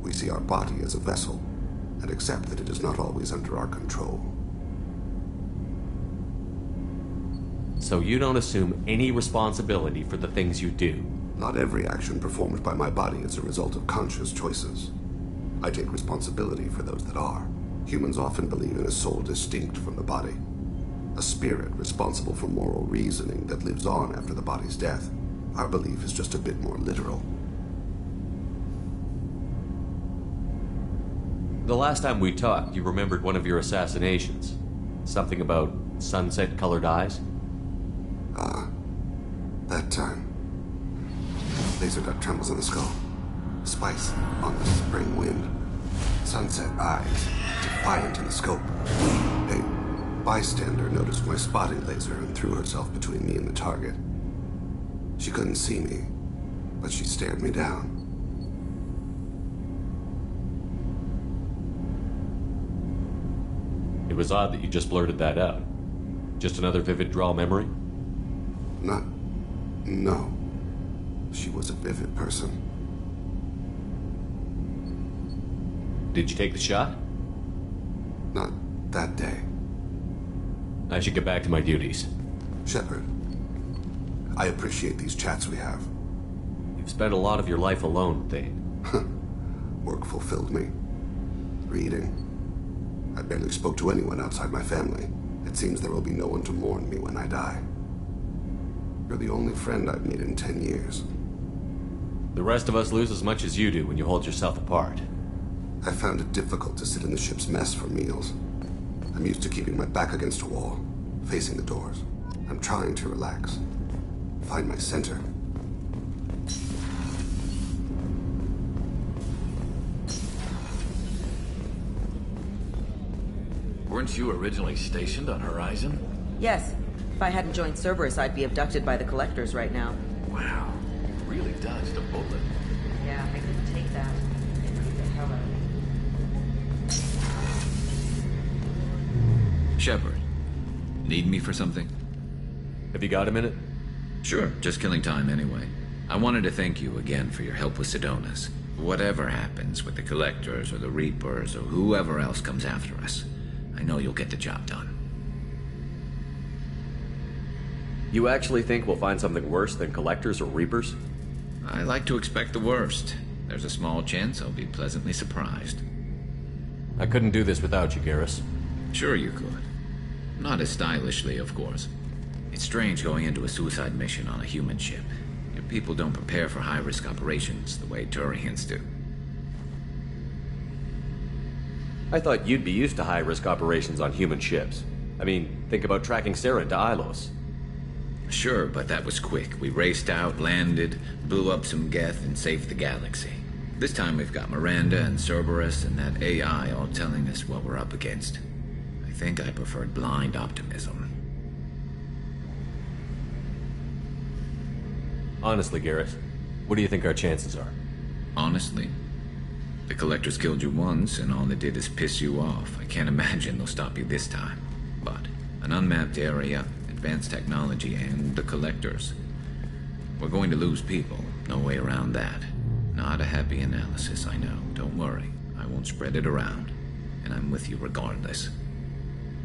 We see our body as a vessel, and accept that it is not always under our control. So you don't assume any responsibility for the things you do? Not every action performed by my body is a result of conscious choices. I take responsibility for those that are. Humans often believe in a soul distinct from the body. A spirit responsible for moral reasoning that lives on after the body's death. Our belief is just a bit more literal. The last time we talked, you remembered one of your assassinations. Something about sunset-colored eyes? That time. Laser dot trembles in the skull. Spice on the spring wind. Sunset eyes, defiant in the scope. A bystander noticed my spotting laser and threw herself between me and the target. She couldn't see me, but she stared me down. It was odd that you just blurted that out. Just another vivid draw memory? No. She was a vivid person. Did you take the shot? Not that day. I should get back to my duties. Shepard, I appreciate these chats we have. You've spent a lot of your life alone, Thane. Work fulfilled me. Reading. I barely spoke to anyone outside my family. It seems there will be no one to mourn me when I die. You're the only friend I've made in 10 years. The rest of us lose as much as you do when you hold yourself apart. I found it difficult to sit in the ship's mess for meals. I'm used to keeping my back against a wall, facing the doors. I'm trying to relax. Find my center. Weren't you originally stationed on Horizon? Yes. If I hadn't joined Cerberus, I'd be abducted by the Collectors right now. Wow. You really dodged a bullet. Yeah, I couldn't take that. It beat the hell out of me. Shepard, need me for something? Have you got a minute? Sure, just killing time anyway. I wanted to thank you again for your help with Sidonis. Whatever happens with the Collectors or the Reapers or whoever else comes after us, I know you'll get the job done. You actually think we'll find something worse than Collectors or Reapers? I like to expect the worst. There's a small chance I'll be pleasantly surprised. I couldn't do this without you, Garrus. Sure you could. Not as stylishly, of course. It's strange going into a suicide mission on a human ship. Your people don't prepare for high-risk operations the way Turians do. I thought you'd be used to high-risk operations on human ships. I mean, think about tracking Saren to Ilos. Sure, but that was quick. We raced out, landed, blew up some Geth, and saved the galaxy. This time we've got Miranda and Cerberus and that AI all telling us what we're up against. I think I preferred blind optimism. Honestly, Garrus, what do you think our chances are? Honestly? The Collectors killed you once, and all they did is piss you off. I can't imagine they'll stop you this time. But an unmapped area, advanced technology, and the Collectors. We're going to lose people. No way around that. Not a happy analysis, I know. Don't worry. I won't spread it around. And I'm with you regardless.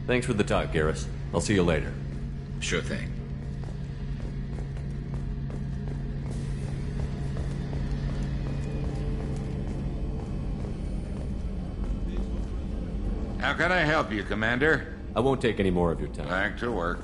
Thanks for the talk, Garrus. I'll see you later. Sure thing. How can I help you, Commander? I won't take any more of your time. Back to work.